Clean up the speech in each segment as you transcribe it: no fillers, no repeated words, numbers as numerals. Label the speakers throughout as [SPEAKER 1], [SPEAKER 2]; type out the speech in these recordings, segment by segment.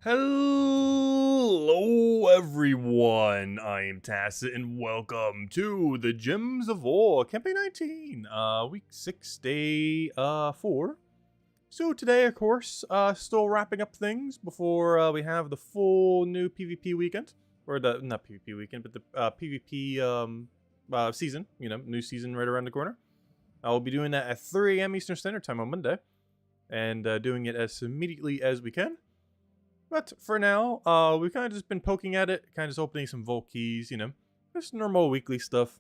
[SPEAKER 1] Hello everyone, I am Tacit and welcome to the Gems of War, Campaign 19, week 6, day 4. So today, of course, still wrapping up things before we have the full new PvP weekend, or the, not PvP weekend, but the PvP season, new season right around the corner. I will be doing that at 3 AM Eastern Standard Time on Monday, and doing it as immediately as we can. But for now, we've kind of just been poking at it, kind of just opening some vault keys, just normal weekly stuff.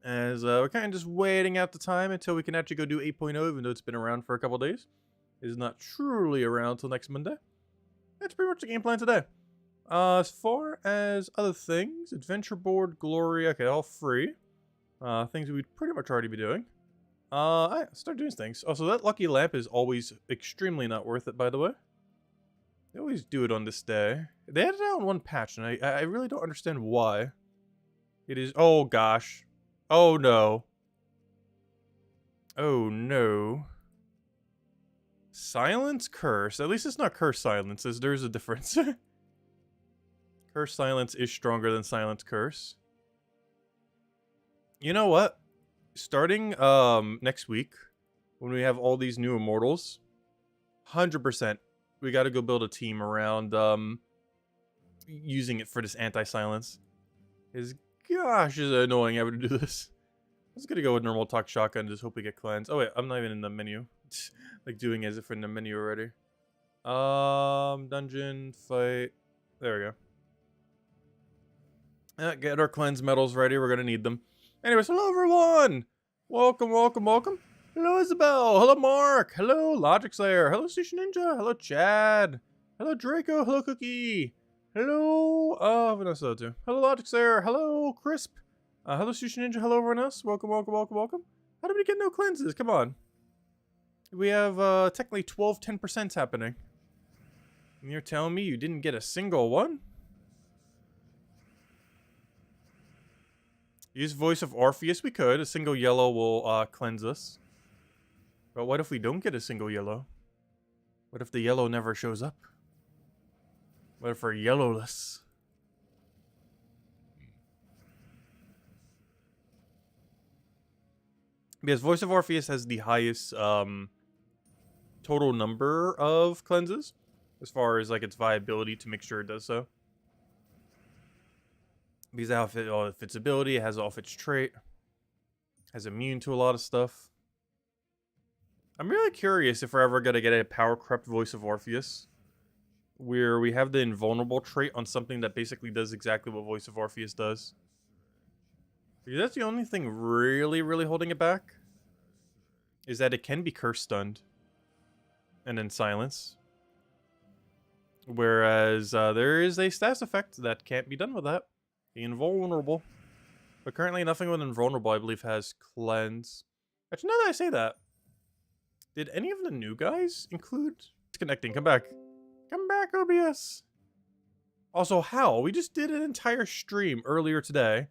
[SPEAKER 1] As we're kind of just waiting out the time until we can actually go do 8.0, even though it's been around for a couple days. It is not truly around till next Monday. That's pretty much the game plan today. As far as other things, Adventure Board, Glory, okay, all free. Things we'd pretty much already be doing. I start doing things. Also, that lucky lamp is always extremely not worth it, by the way. They always do it on this day. They added it on one patch, and I really don't understand why. It is... Oh, gosh. Oh, no. Oh, no. Silence Curse. At least it's not Curse Silences. There's a difference. Curse Silence is stronger than Silence Curse. You know what? Starting next week, when we have all these new Immortals, 100%. We gotta go build a team around using it for this anti-silence. Gosh, is it annoying having to do this. I was gonna go with normal talk shotgun and just hope we get cleansed. Oh wait, I'm not even in the menu. Like doing as if we're in the menu already. Dungeon, fight. There we go. Get our cleanse medals ready, we're gonna need them. Anyways, hello everyone! Welcome, welcome, welcome. Hello, Isabel. Hello, Mark. Hello, Logic Slayer. Hello, Sushi Ninja. Hello, Chad. Hello, Draco. Hello, Cookie. Hello, Vanessa too. Hello, Logic Slayer. Hello, Crisp. Hello, Sushi Ninja. Hello, everyone else. Welcome, welcome, welcome, welcome. How did we get no cleanses? Come on. We have, technically 10% happening. And you're telling me you didn't get a single one? Use Voice of Orpheus. We could. A single yellow will, cleanse us. But what if we don't get a single yellow? What if the yellow never shows up? What if we're yellowless? Because Voice of Orpheus has the highest total number of cleanses, as far as like its viability to make sure it does so. Because all of its ability, it has off its trait, has immune to a lot of stuff. I'm really curious if we're ever going to get a power crept Voice of Orpheus, where we have the invulnerable trait on something that basically does exactly what Voice of Orpheus does. Because that's the only thing really, really holding it back, is that it can be curse stunned and then silence. Whereas there is a status effect that can't be done with that. The invulnerable. But currently nothing with invulnerable, I believe, has cleanse. Actually, now that I say that, did any of the new guys include disconnecting? Come back. Come back, OBS. Also, how? We just did an entire stream earlier today.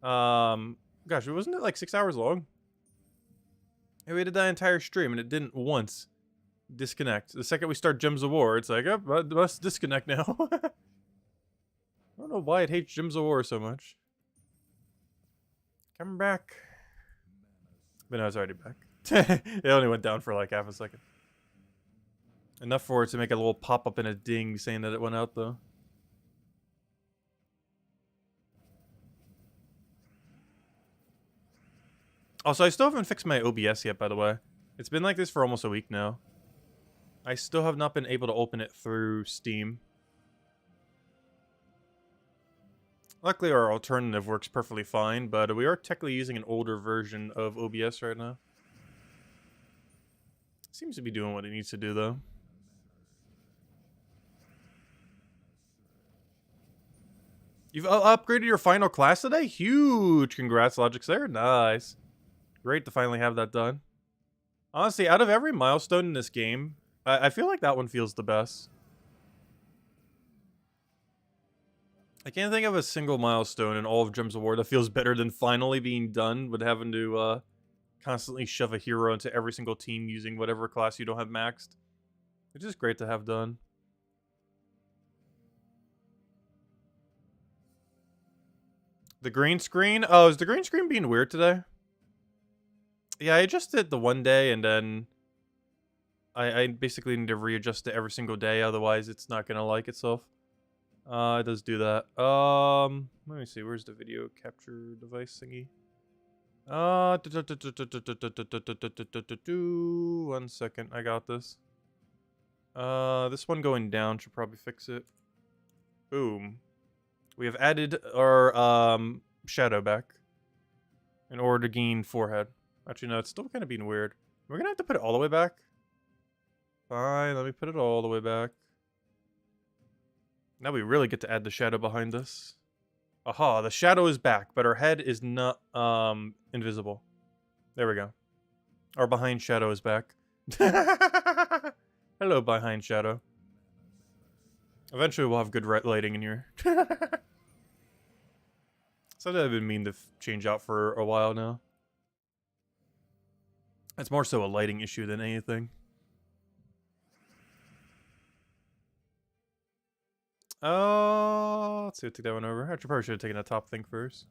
[SPEAKER 1] Gosh, wasn't it like 6 hours long? And we did that entire stream and it didn't once disconnect. The second we start Gems of War, it's like, oh, I must disconnect now. I don't know why it hates Gems of War so much. Come back. But no, it's already back. It only went down for like half a second. Enough for it to make a little pop-up and a ding saying that it went out, though. Also, I still haven't fixed my OBS yet, by the way. It's been like this for almost a week now. I still have not been able to open it through Steam. Luckily, our alternative works perfectly fine, but we are technically using an older version of OBS right now. Seems to be doing what it needs to do, though. You've upgraded your final class today? Huge! Congrats, Logic's there. Nice. Great to finally have that done. Honestly, out of every milestone in this game, I feel like that one feels the best. I can't think of a single milestone in all of Gems of War that feels better than finally being done with having to constantly shove a hero into every single team using whatever class you don't have maxed. It's just great to have done. The green screen? Oh, is the green screen being weird today? Yeah, I adjusted it the one day, and then I basically need to readjust it every single day, otherwise it's not gonna like itself. It does do that. Let me see, where's the video capture device thingy? 1 second, I got this. This one going down should probably fix it. Boom. We have added our, shadow back in order to gain forehead. Actually, no, it's still kind of being weird. We're gonna have to put it all the way back. Fine, let me put it all the way back. Now we really get to add the shadow behind us. Aha, the shadow is back, but our head is not, invisible. There we go. Our behind shadow is back. Hello, behind shadow. Eventually we'll have good lighting in here. Something I've been meaning to change out for a while now. It's more so a lighting issue than anything. Oh, let's see, take that one over. I probably should have taken the top thing first.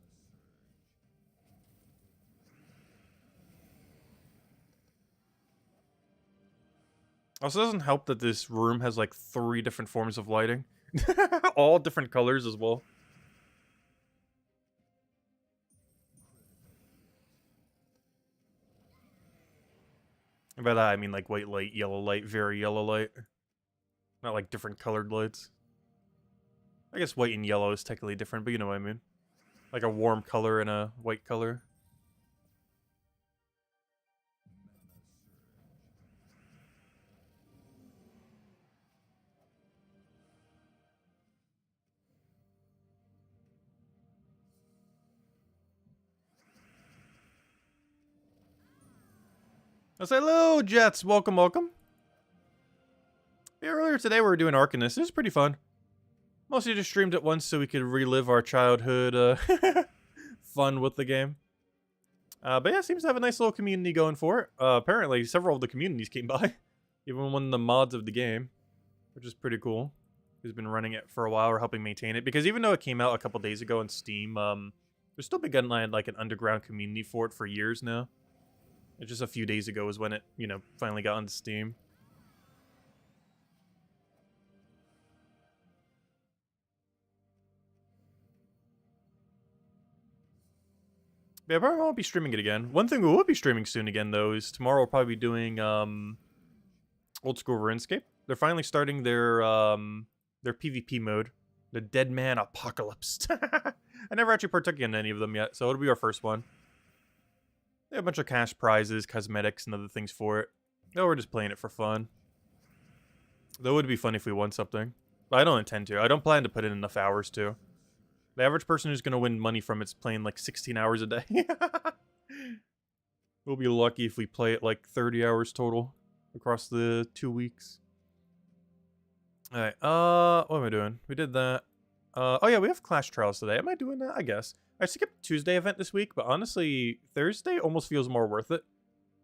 [SPEAKER 1] Also, doesn't help that this room has like 3 different forms of lighting. All different colors as well. And by that I mean like white light, yellow light, very yellow light. Not like different colored lights. I guess white and yellow is technically different, but you know what I mean. Like a warm color and a white color. I say hello, Jets. Welcome, welcome. Yeah, earlier today we were doing Arcanist. It was pretty fun. Mostly just streamed it once so we could relive our childhood fun with the game. But yeah, seems to have a nice little community going for it. Apparently, several of the communities came by. Even one of the mods of the game. Which is pretty cool. Who's been running it for a while or helping maintain it. Because even though it came out a couple days ago on Steam, there's still been like an underground community for it for years now. It's just a few days ago was when it, you know, finally got onto Steam. Yeah, I probably won't be streaming it again. One thing we will be streaming soon again, though, is tomorrow we'll probably be doing, Old School RuneScape. They're finally starting their PvP mode. The Dead Man Apocalypse. I never actually partook in any of them yet, so it'll be our first one. They have a bunch of cash prizes, cosmetics, and other things for it. No, we're just playing it for fun. Though it would be fun if we won something. But I don't intend to. I don't plan to put in enough hours to. The average person who's going to win money from it's playing like 16 hours a day. We'll be lucky if we play it like 30 hours total across the 2 weeks. Alright, what am I doing? We did that. Oh yeah, we have Clash Trials today. Am I doing that? I guess. I skipped Tuesday event this week, but honestly, Thursday almost feels more worth it.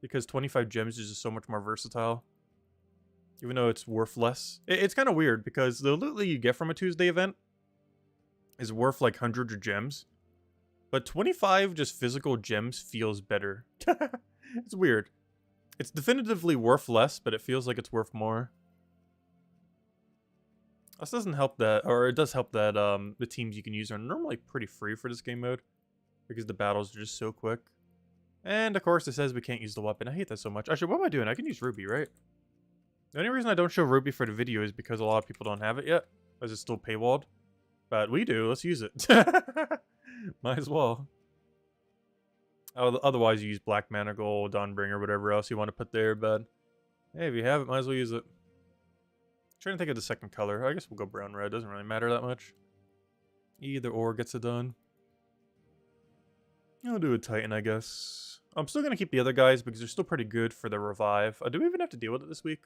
[SPEAKER 1] Because 25 gems is just so much more versatile. Even though it's worth less. It's kind of weird, because the loot that you get from a Tuesday event is worth like hundreds of gems. But 25 just physical gems feels better. It's weird. It's definitively worth less, but it feels like it's worth more. This doesn't help that, or it does help that the teams you can use are normally pretty free for this game mode. Because the battles are just so quick. And of course it says we can't use the weapon. I hate that so much. Actually, what am I doing? I can use Ruby, right? The only reason I don't show Ruby for the video is because a lot of people don't have it yet. As it's still paywalled. But we do. Let's use it. Might as well. Otherwise you use Black Mana Gold, Dawnbringer, whatever else you want to put there, but hey, if you have it, might as well use it. Trying to think of the second color. I guess we'll go brown-red. Doesn't really matter that much. Either or gets it done. I'll do a Titan, I guess. I'm still going to keep the other guys because they're still pretty good for the revive. Do we even have to deal with it this week?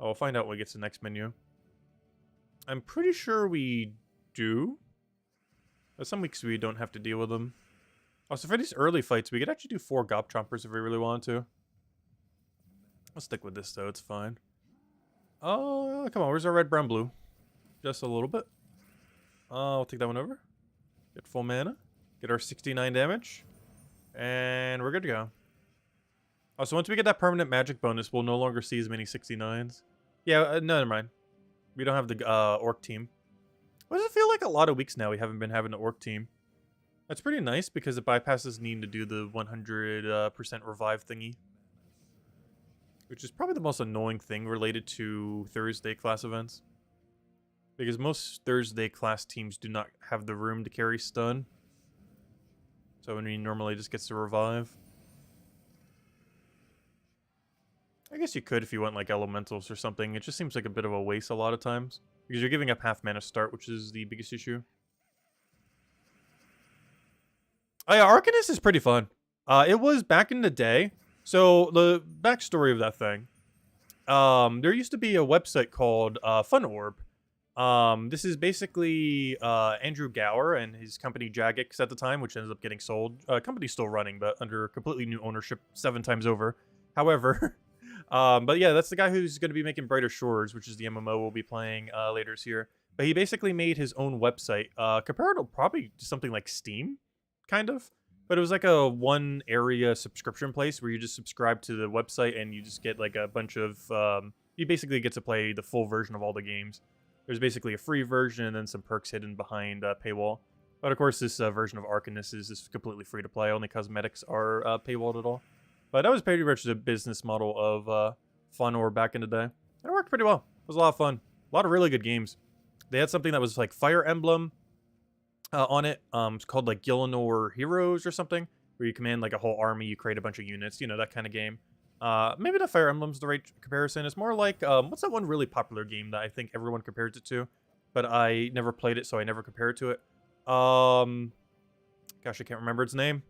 [SPEAKER 1] Oh, we'll find out when we get to the next menu. I'm pretty sure we do. But some weeks we don't have to deal with them. Also, for these early fights, we could actually do 4 Gop Chompers if we really wanted to. I'll stick with this, though. It's fine. Oh, come on. Where's our red, brown, blue? Just a little bit. I'll take that one over. Get full mana. Get our 69 damage. And we're good to go. Oh, so once we get that permanent magic bonus, we'll no longer see as many 69s. Yeah, no, never mind. We don't have the orc team. Why does it feel like a lot of weeks now we haven't been having an orc team? That's pretty nice because it bypasses needing to do the 100% revive thingy. Which is probably the most annoying thing related to Thursday class events. Because most Thursday class teams do not have the room to carry stun. So when he normally just gets to revive. I guess you could if you went like elementals or something. It just seems like a bit of a waste a lot of times. Because you're giving up half mana start, which is the biggest issue. Oh yeah, Arcanist is pretty fun. It was back in the day. So the backstory of that thing. There used to be a website called Fun Orb. This is basically Andrew Gower and his company Jagex at the time, which ended up getting sold. Company's still running, but under completely new ownership 7 times over. However, but yeah, that's the guy who's going to be making Brighter Shores, which is the MMO we'll be playing later this year. But he basically made his own website, comparable probably to something like Steam, kind of. But it was like a one area subscription place where you just subscribe to the website and you just get like a bunch of, you basically get to play the full version of all the games. There's basically a free version and then some perks hidden behind paywall. But of course, this version of Arcanist is completely free to play. Only cosmetics are paywalled at all. But that was pretty much the business model of Fun Orb back in the day. It worked pretty well. It was a lot of fun. A lot of really good games. They had something that was like Fire Emblem on it. It's called like Gillinor Heroes or something, where you command like a whole army, you create a bunch of units, you know, that kind of game. Maybe the Fire Emblem's the right comparison. It's more like, what's that one really popular game that I think everyone compares it to? But I never played it, so I never compare it to it. Gosh, I can't remember its name.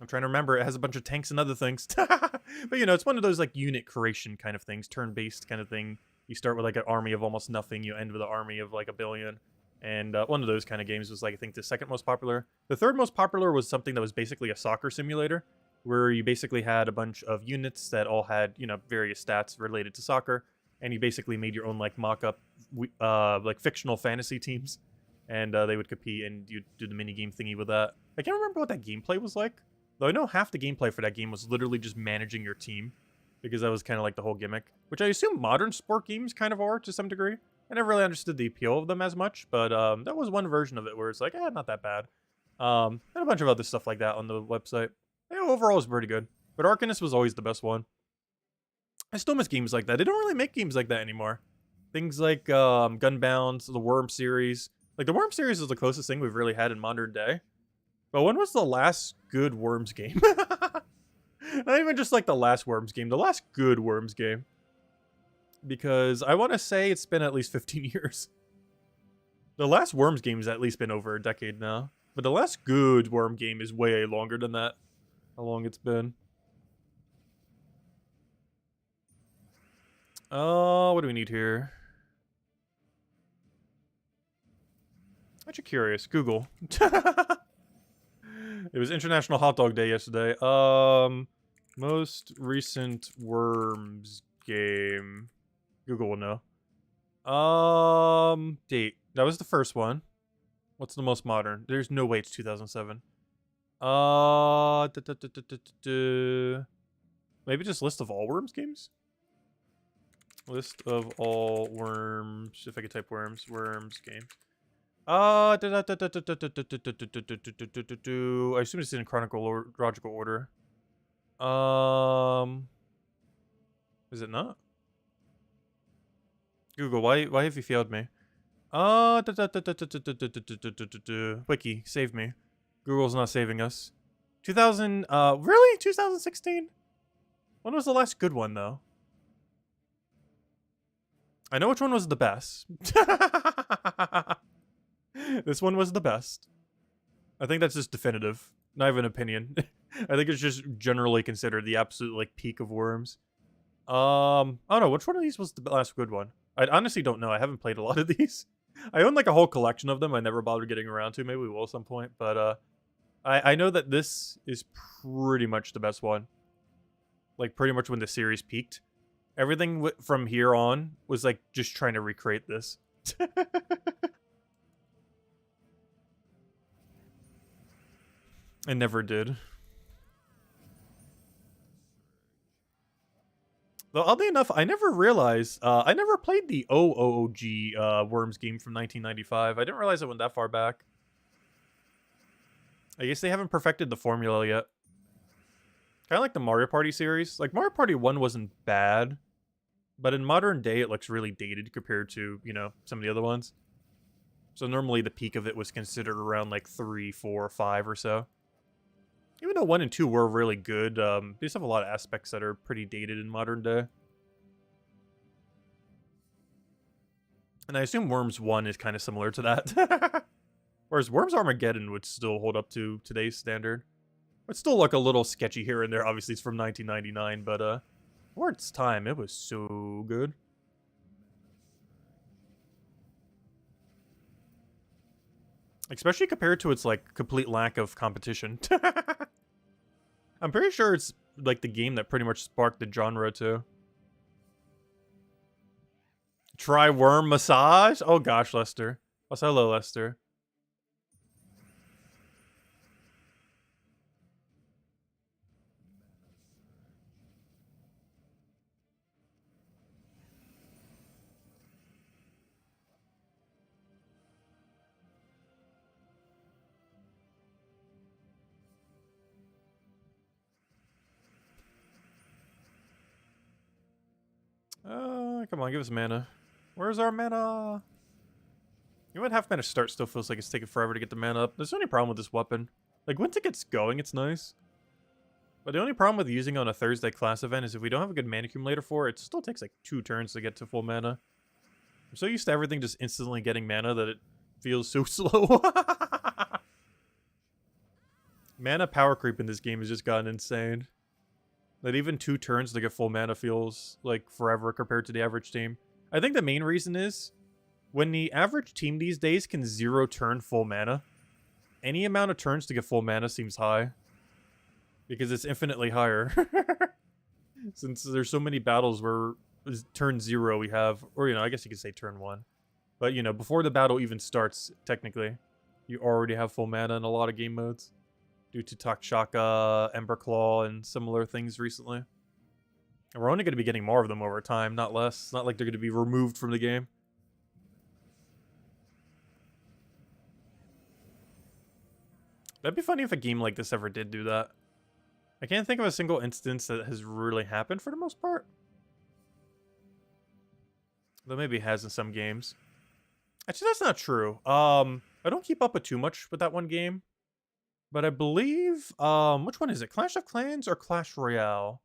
[SPEAKER 1] I'm trying to remember. It has a bunch of tanks and other things. But, you know, it's one of those, like, unit creation kind of things. Turn-based kind of thing. You start with, like, an army of almost nothing. You end with an army of, like, 1 billion. And one of those kind of games was, like, I think the second most popular. The third most popular was something that was basically a soccer simulator, where you basically had a bunch of units that all had, you know, various stats related to soccer. And you basically made your own, like, mock-up, like, fictional fantasy teams. And they would compete, and you'd do the mini-game thingy with that. I can't remember what that gameplay was like. Though I know half the gameplay for that game was literally just managing your team, because that was kind of like the whole gimmick, which I assume modern sport games kind of are to some degree. I never really understood the appeal of them as much, but that was one version of it where it's like, not that bad. And a bunch of other stuff like that on the website. Yeah, overall, it was pretty good. But Arcanist was always the best one. I still miss games like that. They don't really make games like that anymore. Things like Gunbound, the Worm series. Like, the Worm series is the closest thing we've really had in modern day. But when was the last good Worms game? Not even just like the last Worms game, the last good Worms game. Because I want to say it's been at least 15 years. The last Worms game has at least been over a decade now. But the last good Worm game is way longer than that. How long it's been. What do we need here? Actually curious. Google. It was International Hot Dog Day yesterday. Most recent Worms game. Google will know. Date. That was the first one. What's the most modern? There's no way it's 2007. Maybe just list of all Worms games? List of all Worms. If I could type Worms games. I assume it's in chronological order. Is it not? Google, why have you failed me? Wiki, save me. Google's not saving us. 2000, really? 2016? When was the last good one, though? I know which one was the best. This one was the best. I think that's just definitive. Not even an opinion. I think it's just generally considered the absolute, like, peak of Worms. I don't know. Which one of these was the last good one? I honestly don't know. I haven't played a lot of these. I own, like, a whole collection of them I never bothered getting around to. Maybe we will at some point. But, I know that this is pretty much the best one. Like, pretty much when the series peaked. Everything from here on was, like, just trying to recreate this. I never did. Though, oddly enough, I never realized, I never played the OOG Worms game from 1995. I didn't realize it went that far back. I guess they haven't perfected the formula yet. Kind of like the Mario Party series. Like, Mario Party 1 wasn't bad, but in modern day, it looks really dated compared to, you know, some of the other ones. So normally the peak of it was considered around like 3, 4, 5 or so. Even though 1 and 2 were really good, they just have a lot of aspects that are pretty dated in modern day. And I assume Worms 1 is kind of similar to that. Whereas Worms Armageddon would still hold up to today's standard. It still look a little sketchy here and there. Obviously, it's from 1999, but for its time, it was so good. Especially compared to its, like, complete lack of competition. I'm pretty sure it's, like, the game that pretty much sparked the genre, too. Try worm massage? Oh, gosh, Lester. Oh, hello, Lester. Come on, give us mana. Where's our mana? Even half mana start still feels like it's taking forever to get the mana up. There's no only problem with this weapon. Like, once it gets going, it's nice. But the only problem with using on a Thursday class event is if we don't have a good mana accumulator for it, it still takes like 2 turns to get to full mana. I'm so used to everything just instantly getting mana that it feels so slow. Mana power creep in this game has just gotten insane. That even 2 turns to get full mana feels like forever compared to the average team. I think the main reason is when the average team these days can 0 turn full mana, any amount of turns to get full mana seems high. Because it's infinitely higher. Since there's so many battles where turn 0 we have, or, you know, I guess you could say turn 1. But, you know, before the battle even starts, technically, you already have full mana in a lot of game modes. Due to Takshaka, Emberclaw, and similar things recently. And we're only going to be getting more of them over time, not less. It's not like they're going to be removed from the game. That'd be funny if a game like this ever did do that. I can't think of a single instance that has really happened for the most part. Though maybe it has in some games. Actually, that's not true. I don't keep up with too much with that one game. But I believe, which one is it? Clash of Clans or Clash Royale?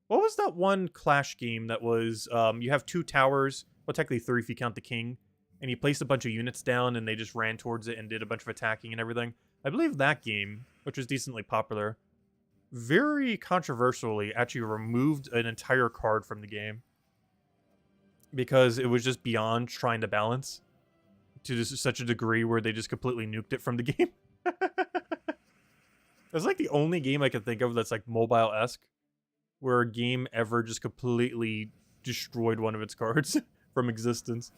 [SPEAKER 1] What was that one Clash game that was, you have 2 towers, well, technically 3 if you count the king, and you placed a bunch of units down and they just ran towards it and did a bunch of attacking and everything. I believe that game, which was decently popular, very controversially actually removed an entire card from the game. Because it was just beyond trying to balance to just such a degree where they just completely nuked it from the game. It's like the only game I can think of that's like mobile-esque, where a game ever just completely destroyed one of its cards from existence.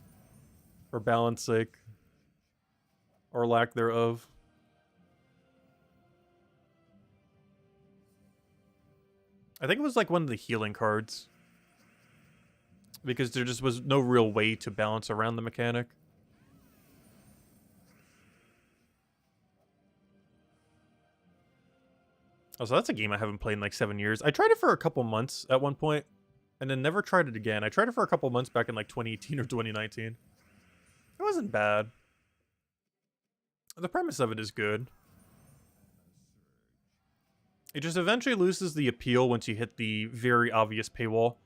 [SPEAKER 1] For balance sake. Or lack thereof. I think it was like one of the healing cards. Because there just was no real way to balance around the mechanic. Oh, so that's a game I haven't played in like 7 years. I tried it for a couple months at one point, and then never tried it again. I tried it for a couple months back in like 2018 or 2019. It wasn't bad. The premise of it is good. It just eventually loses the appeal once you hit the very obvious paywall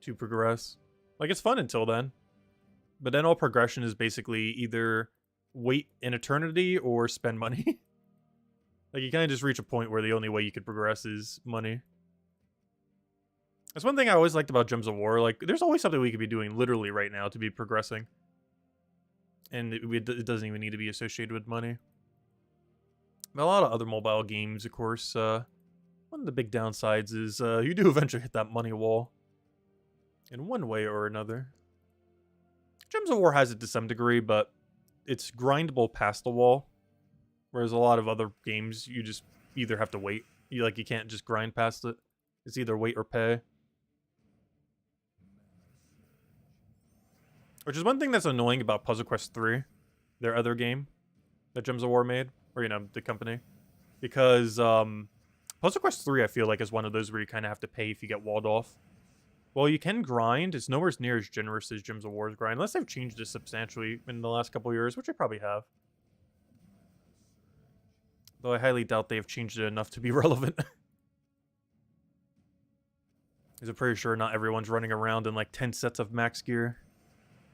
[SPEAKER 1] to progress. Like, it's fun until then. But then all progression is basically either wait an eternity or spend money. Like, you kind of just reach a point where the only way you could progress is money. That's one thing I always liked about Gems of War. Like, there's always something we could be doing literally right now to be progressing. And it doesn't even need to be associated with money. But a lot of other mobile games, of course, one of the big downsides is you do eventually hit that money wall. In one way or another. Gems of War has it to some degree, but it's grindable past the wall. Whereas a lot of other games, you just either have to wait. You can't just grind past it. It's either wait or pay. Which is one thing that's annoying about Puzzle Quest 3, their other game that Gems of War made, or the company, because Puzzle Quest 3 I feel like is one of those where you kind of have to pay if you get walled off. Well, you can grind. It's nowhere near as generous as Gems of War's grind, unless they've changed it substantially in the last couple years, which they probably have. Though I highly doubt they've changed it enough to be relevant. Because I'm pretty sure not everyone's running around in like 10 sets of max gear.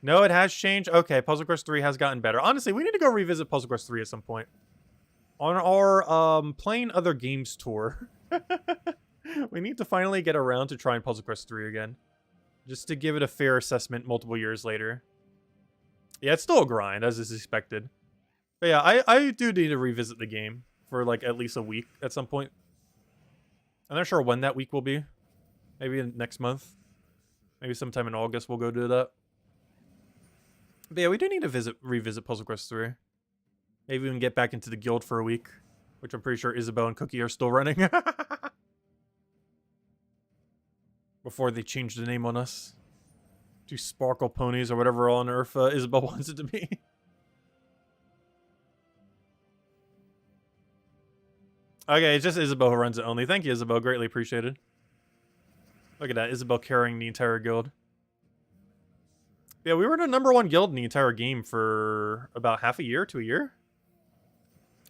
[SPEAKER 1] No, it has changed? Okay, Puzzle Quest 3 has gotten better. Honestly, we need to go revisit Puzzle Quest 3 at some point. On our playing other games tour, we need to finally get around to trying Puzzle Quest 3 again. Just to give it a fair assessment multiple years later. Yeah, it's still a grind, as is expected. But yeah, I do need to revisit the game for like at least a week at some point. I'm not sure when that week will be. Maybe next month. Maybe sometime in August we'll go do that. But yeah, we do need to revisit Puzzle Quest 3. Maybe we can get back into the guild for a week. Which I'm pretty sure Isabel and Cookie are still running. Before they change the name on us. To Sparkle Ponies or whatever on earth Isabel wants it to be. Okay, it's just Isabel who runs it only. Thank you, Isabel. Greatly appreciated. Look at that. Isabel carrying the entire guild. Yeah, we were the #1 guild in the entire game for about half a year to a year.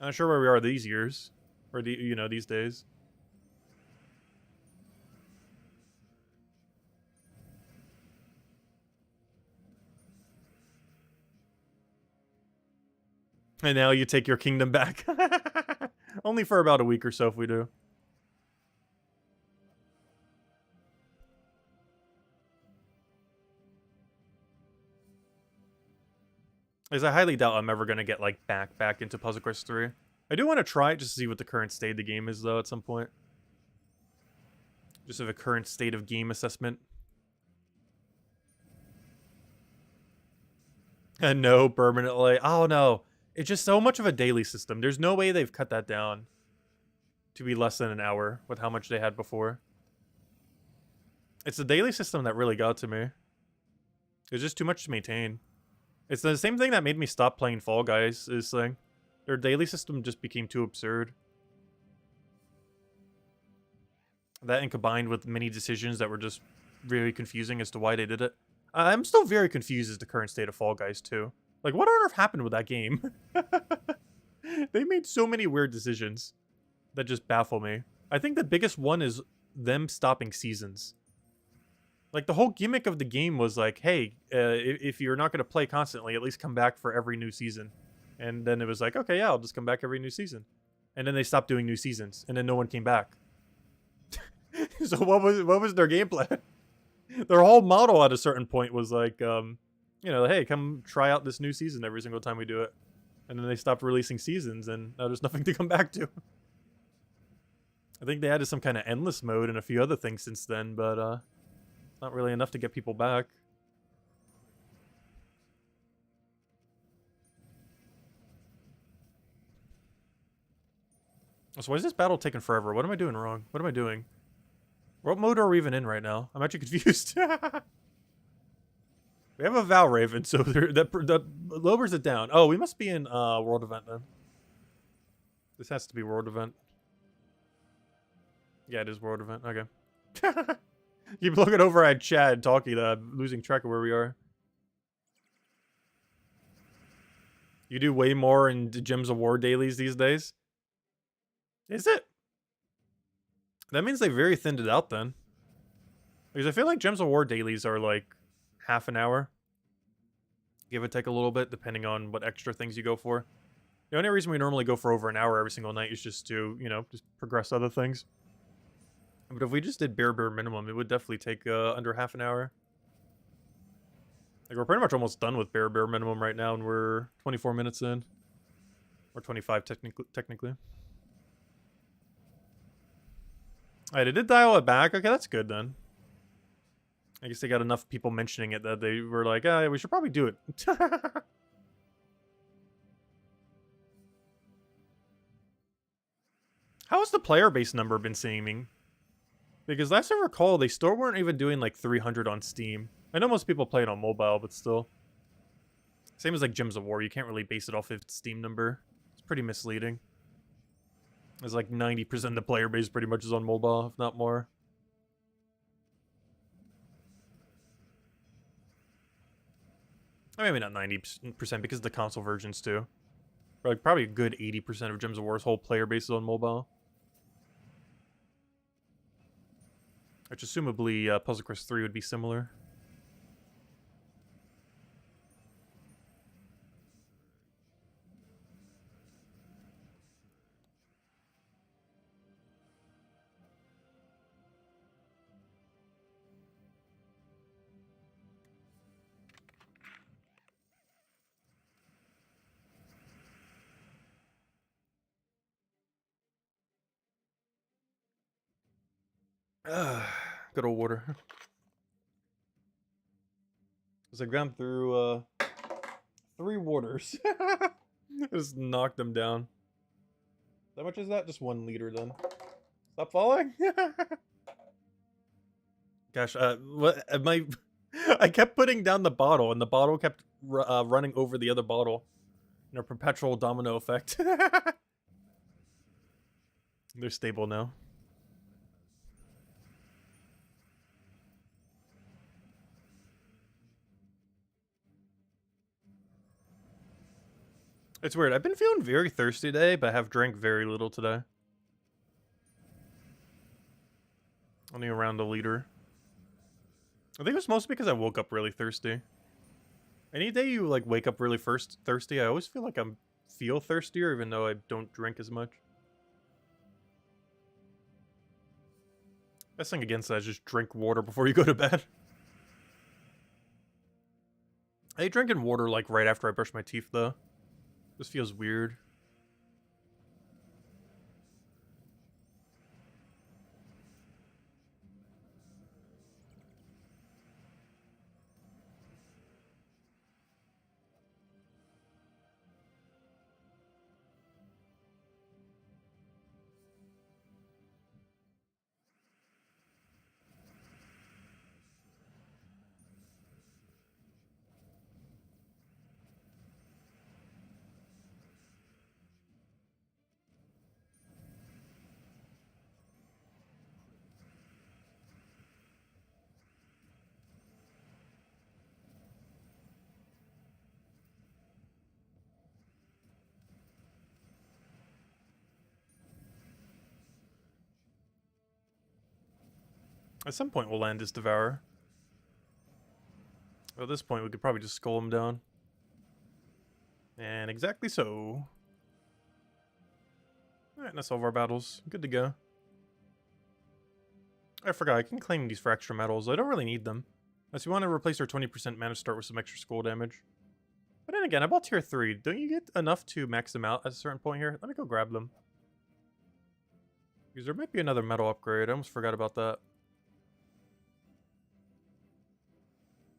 [SPEAKER 1] I'm not sure where we are these years. Or, these days. And now you take your kingdom back. Only for about a week or so if we do. Because I highly doubt I'm ever going to get, like, back into Puzzle Quest 3. I do want to try it just to see what the current state of the game is, though, at some point. Just have a current state of game assessment. And no, permanently. Oh, no. It's just so much of a daily system. There's no way they've cut that down to be less than an hour with how much they had before. It's the daily system that really got to me. It's just too much to maintain. It's the same thing that made me stop playing Fall Guys, is saying their daily system just became too absurd. That and combined with many decisions that were just really confusing as to why they did it. I'm still very confused as to the current state of Fall Guys, too. Like, what on earth happened with that game? They made so many weird decisions that just baffle me. I think the biggest one is them stopping seasons. Like, the whole gimmick of the game was like, hey, if you're not going to play constantly, at least come back for every new season. And then it was like, okay, yeah, I'll just come back every new season. And then they stopped doing new seasons, and then no one came back. So what was their game plan? Their whole model at a certain point was like, hey, come try out this new season every single time we do it. And then they stopped releasing seasons, and now there's nothing to come back to. I think they added some kind of endless mode and a few other things since then, but not really enough to get people back. So why is this battle taking forever? What am I doing wrong? What am I doing? What mode are we even in right now? I'm actually confused. We have a Val Raven, so that lowers it down. Oh, we must be in World Event then. This has to be World Event. Yeah, it is World Event. Okay. Keep looking over at Chad talking. I'm losing track of where we are. You do way more in Gems of War dailies these days? Is it? That means they very thinned it out then. Because I feel like Gems of War dailies are like half an hour. Give or take a little bit, depending on what extra things you go for. The only reason we normally go for over an hour every single night is just to, just progress other things. But if we just did bare minimum, it would definitely take under half an hour. Like, we're pretty much almost done with bare minimum right now, and we're 24 minutes in. Or 25 technically. Alright, it did dial it back. Okay, that's good then. I guess they got enough people mentioning it that they were like, we should probably do it. How's the player base number been seeming? Because last I recall, they still weren't even doing like 300 on Steam. I know most people play it on mobile, but still. Same as like Gems of War, you can't really base it off of its Steam number. It's pretty misleading. It's like 90% of the player base pretty much is on mobile, if not more. Maybe not 90% because of the console versions too. Like probably a good 80% of Gems of War's whole player base is on mobile. Which assumably Puzzle Quest 3 would be similar. Good old water. As I've gone through 3 waters. I just knocked them down. How much is that? Just 1 liter then. Stop falling? Gosh, what am I? I kept putting down the bottle, and the bottle kept running over the other bottle in a perpetual domino effect. They're stable now. It's weird. I've been feeling very thirsty today, but I have drank very little today. Only around a liter. I think it was mostly because I woke up really thirsty. Any day you like wake up really thirsty, I always feel like I feel thirstier, even though I don't drink as much. Best thing against that is just drink water before you go to bed. I hate drinking water like right after I brush my teeth though. This feels weird. At some point we'll land this Devourer. At this point we could probably just skull him down. And exactly so. Alright, that's all of our battles. Good to go. I forgot, I can claim these for extra medals. I don't really need them. Unless you want to replace our 20% mana start with some extra skull damage. But then again, I bought tier 3. Don't you get enough to max them out at a certain point here? Let me go grab them. Because there might be another medal upgrade. I almost forgot about that.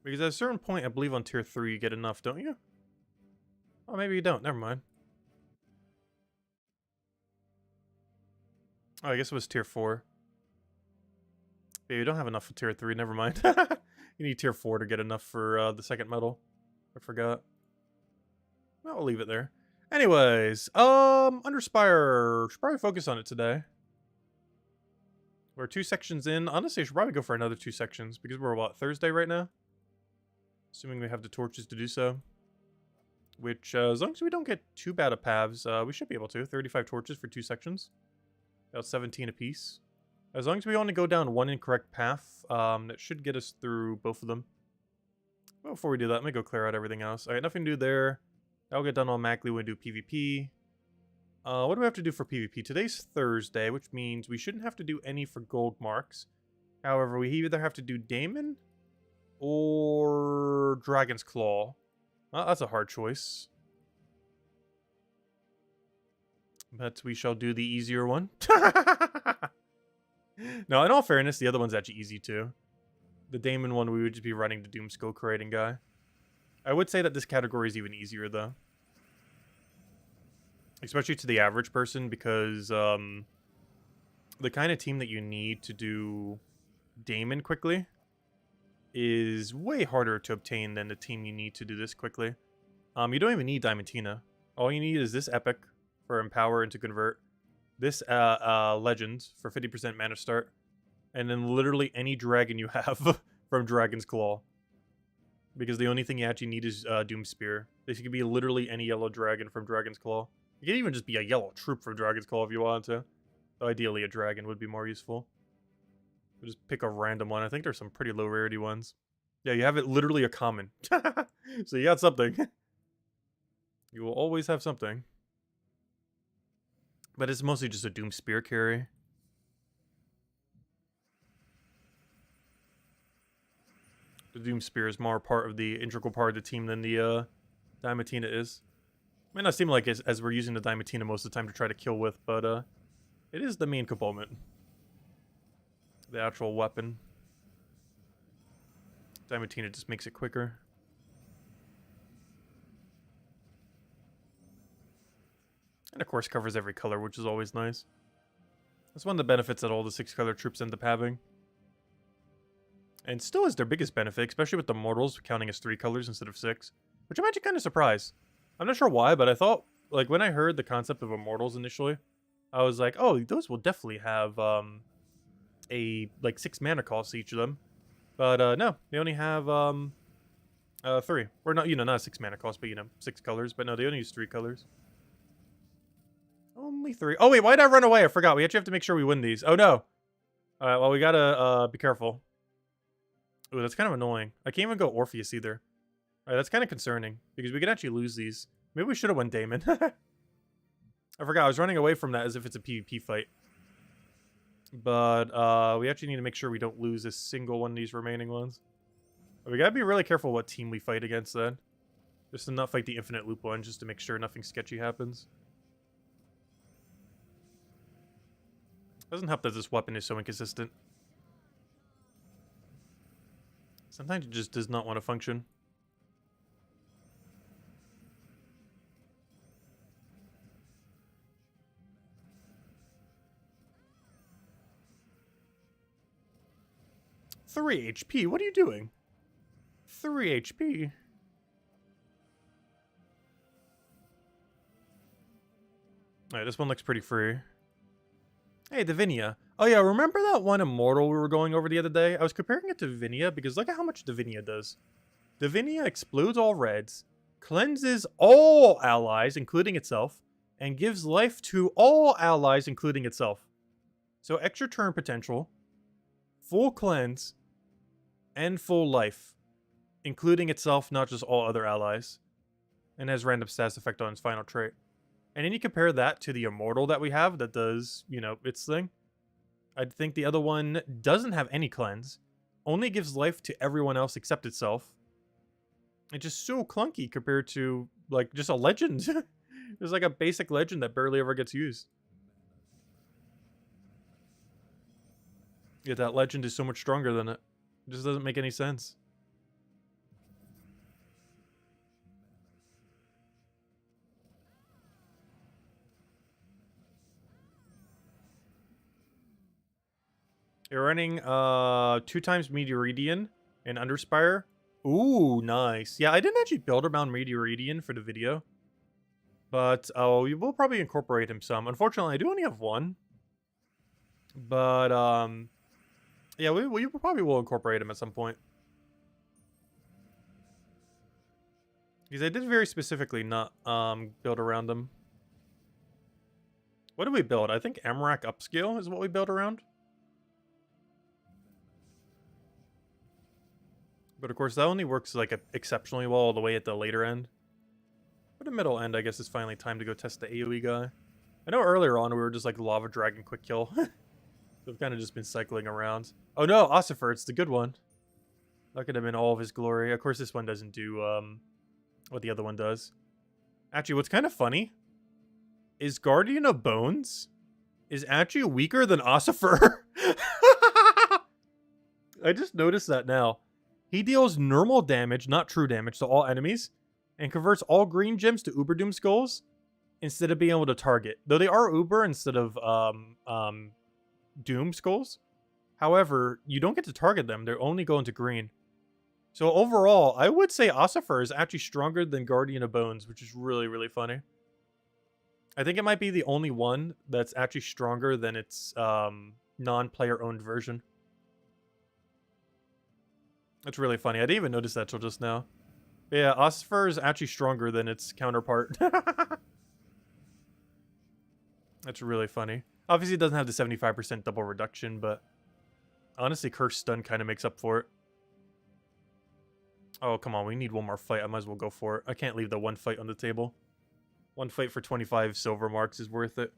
[SPEAKER 1] Because at a certain point, I believe on tier 3 you get enough, don't you? Oh, maybe you don't. Never mind. Oh, I guess it was tier 4. Yeah, you don't have enough for tier 3. Never mind. You need tier 4 to get enough for the second medal. I forgot. Well, we'll leave it there. Anyways, Underspire. Should probably focus on it today. We're 2 sections in. Honestly, I should probably go for another 2 sections because we're, what, Thursday right now? Assuming we have the torches to do so. Which, as long as we don't get too bad of paths, we should be able to. 35 torches for 2 sections. About 17 apiece. As long as we only go down 1 incorrect path, that should get us through both of them. But before we do that, let me go clear out everything else. Alright, nothing to do there. That'll get done automatically when we do PvP. What do we have to do for PvP? Today's Thursday, which means we shouldn't have to do any for gold marks. However, we either have to do Daemon or Dragon's Claw. Well, that's a hard choice. But we shall do the easier one. No, in all fairness, the other one's actually easy too. The Daemon one, we would just be running the Doom Skull creating guy. I would say that this category is even easier though. Especially to the average person because, the kind of team that you need to do Damon quickly is way harder to obtain than the team you need to do this quickly. You don't even need Diamantina. All you need is this Epic for Empower and to convert. This Legend for 50% mana start. And then literally any dragon you have from Dragon's Claw. Because the only thing you actually need is Doom Spear. This could be literally any yellow dragon from Dragon's Claw. It could even just be a yellow troop from Dragon's Claw if you wanted to. So ideally, a dragon would be more useful. We'll just pick a random one. I think there's some pretty low rarity ones. Yeah, you have it literally a common. So you got something. You will always have something. But it's mostly just a Doom Spear carry. The Doom Spear is more part of the integral part of the team than the Diamantina is. It may not seem like as we're using the Diamantina most of the time to try to kill with, but it is the main component. The actual weapon. Diamantina just makes it quicker. And of course covers every color, which is always nice. That's one of the benefits that all the 6-color troops end up having. And still is their biggest benefit, especially with the mortals counting as 3 colors instead of 6. Which I'm actually kind of surprised. I'm not sure why, but I thought, like, when I heard the concept of immortals initially, I was like, oh, those will definitely have a, like, 6 mana cost each of them. But, no, they only have 3. Or not, you know, not a 6 mana cost, but, you know, 6 colors. But no, they only use 3 colors. Only 3. Oh, wait, why did I run away? I forgot. We actually have to make sure we win these. Oh, no. Alright, well, we gotta be careful. Ooh, that's kind of annoying. I can't even go Orpheus either. Alright, that's kind of concerning. Because we could actually lose these. Maybe we should have won Damon. I forgot. I was running away from that as if it's a PvP fight. But we actually need to make sure we don't lose a single one of these remaining ones. But we gotta be really careful what team we fight against then. Just to not fight the infinite loop one, just to make sure nothing sketchy happens. Doesn't help that this weapon is so inconsistent. Sometimes it just does not want to function. Three HP? What are you doing? 3 HP? Alright, this one looks pretty free. Hey, Divinia. Oh yeah, remember that one Immortal we were going over the other day? I was comparing it to Divinia because look at how much Divinia does. Divinia explodes all reds, cleanses all allies, including itself, and gives life to all allies, including itself. So extra turn potential, full cleanse, and full life, including itself, not just all other allies. And has random stats effect on its final trait. And then you compare that to the Immortal that we have that does, you know, its thing. I think the other one doesn't have any cleanse. Only gives life to everyone else except itself. It's just so clunky compared to, like, just a legend. There's like a basic legend that barely ever gets used. Yet that legend is so much stronger than it. It just doesn't make any sense. You're running 2 times Meteoridian and Underspire. Ooh, nice. Yeah, I didn't actually build around Meteoridian for the video. But we will probably incorporate him some. Unfortunately, I do only have 1. But yeah, we probably will incorporate him at some point. Because I did very specifically not build around them. What did we build? I think Amarak Upscale is what we built around. But of course, that only works like exceptionally well all the way at the later end. But the middle end, I guess, is finally time to go test the AoE guy. I know earlier on we were just like Lava Dragon Quick Kill. We've kind of just been cycling around. Oh no, Ossifer, it's the good one. Look at him in all of his glory. Of course, this one doesn't do what the other one does. Actually, what's kind of funny is Guardian of Bones is actually weaker than Ossifer. I just noticed that now. He deals normal damage, not true damage, to all enemies, and converts all green gems to Uber Doom Skulls instead of being able to target. Though they are Uber instead of Doom Skulls. However, you don't get to target them. They're only going to green. So overall, I would say Ossifer is actually stronger than Guardian of Bones, which is really, really funny. I think it might be the only one that's actually stronger than its non-player owned version. That's really funny. I didn't even notice that till just now. But yeah, Ossifer is actually stronger than its counterpart. That's really funny. Obviously, it doesn't have the 75% double reduction, but honestly, Curse Stun kind of makes up for it. Oh, come on. We need one more fight. I might as well go for it. I can't leave the one fight on the table. One fight for 25 silver marks is worth it.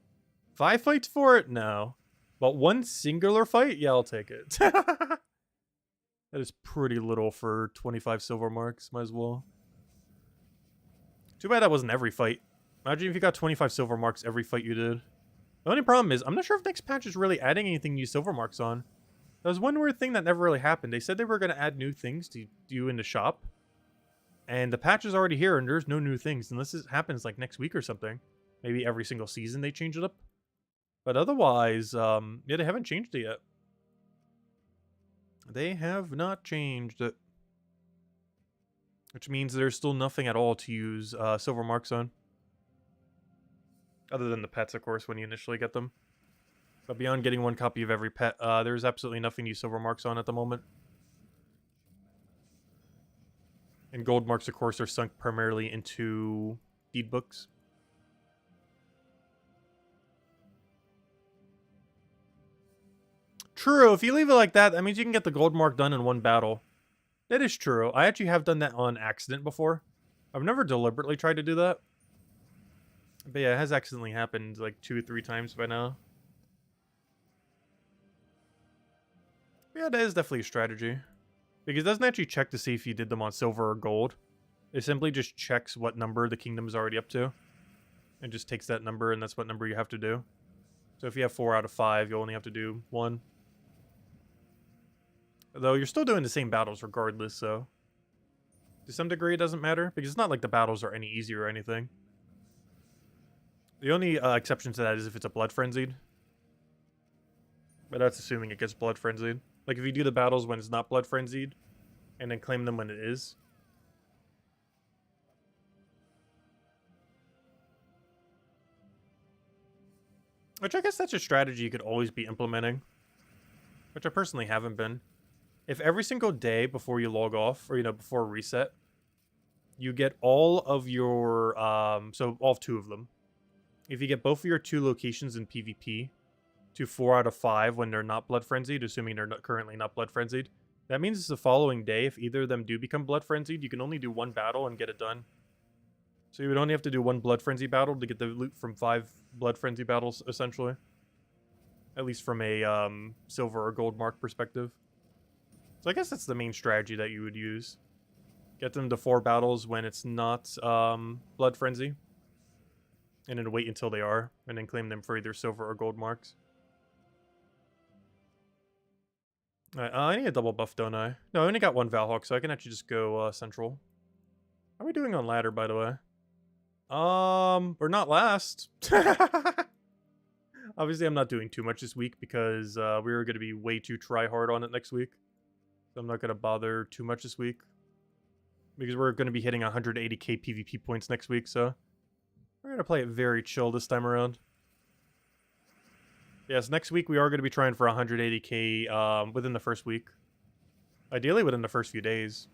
[SPEAKER 1] 5 fights for it? No. But one singular fight? Yeah, I'll take it. That is pretty little for 25 silver marks. Might as well. Too bad that wasn't every fight. Imagine if you got 25 silver marks every fight you did. The only problem is, I'm not sure if next patch is really adding anything new silver marks on. There was one weird thing that never really happened. They said they were going to add new things to do in the shop. And the patch is already here, and there's no new things. Unless it happens like next week or something. Maybe every single season they change it up. But otherwise, yeah, they haven't changed it yet. They have not changed it. Which means there's still nothing at all to use silver marks on. Other than the pets, of course, when you initially get them. But beyond getting one copy of every pet, there's absolutely nothing to use silver marks on at the moment. And gold marks, of course, are sunk primarily into deed books. True, if you leave it like that, that means you can get the gold mark done in one battle. That is true. I actually have done that on accident before. I've never deliberately tried to do that. But yeah, it has accidentally happened like 2 or 3 times by now. But yeah, that is definitely a strategy. Because it doesn't actually check to see if you did them on silver or gold. It simply just checks what number the kingdom is already up to. And just takes that number, and that's what number you have to do. So if you have 4 out of 5, you only have to do 1. Though you're still doing the same battles regardless, so... to some degree it doesn't matter, because it's not like the battles are any easier or anything. The only exception to that is if it's a blood frenzied. But that's assuming it gets blood frenzied. Like if you do the battles when it's not blood frenzied, and then claim them when it is. Which I guess that's a strategy you could always be implementing. Which I personally haven't been. If every single day before you log off, or before reset, you get all of your, so all of 2 of them. If you get both of your 2 locations in PvP to 4 out of 5 when they're not blood frenzied, assuming they're currently not blood frenzied, that means it's the following day. If either of them do become blood frenzied, you can only do 1 battle and get it done. So you would only have to do 1 blood frenzy battle to get the loot from 5 blood frenzy battles, essentially. At least from a silver or gold mark perspective. So I guess that's the main strategy that you would use. Get them to 4 battles when it's not blood frenzy. And then wait until they are, and then claim them for either silver or gold marks. Alright, I need a double buff, don't I? No, I only got 1 Valhawk, so I can actually just go central. How are we doing on ladder, by the way? We're not last. Obviously, I'm not doing too much this week because we were going to be way too try-hard on it next week. So I'm not going to bother too much this week. Because we're going to be hitting 180k PvP points next week, so... we're going to play it very chill this time around. Yes, next week we are going to be trying for 180k within the first week. Ideally within the first few days.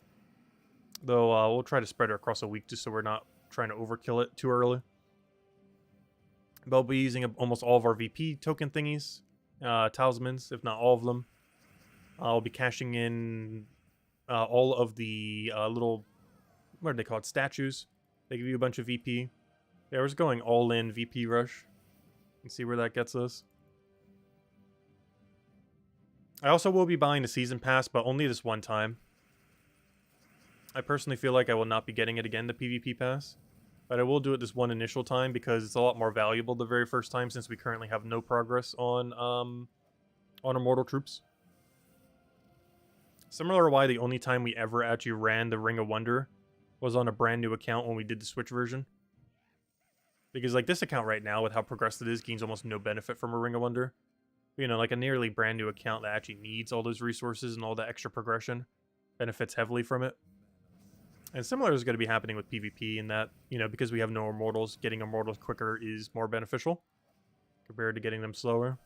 [SPEAKER 1] Though we'll try to spread it across a week just so we're not trying to overkill it too early. But we'll be using almost all of our VP token thingies. Talismans, if not all of them. I'll be cashing in all of the little... what are they called? Statues. They give you a bunch of VP. Yeah, we're just going all in VP rush. And see where that gets us. I also will be buying the season pass, but only this one time. I personally feel like I will not be getting it again, the PvP pass. But I will do it this one initial time because it's a lot more valuable the very first time since we currently have no progress on Immortal Troops. Similar to why the only time we ever actually ran the Ring of Wonder was on a brand new account when we did the Switch version. Because like this account right now, with how progressed it is, gains almost no benefit from a Ring of Wonder. You know, like a nearly brand new account that actually needs all those resources and all that extra progression benefits heavily from it. And similar is going to be happening with PvP in that, you know, because we have no immortals, getting immortals quicker is more beneficial compared to getting them slower.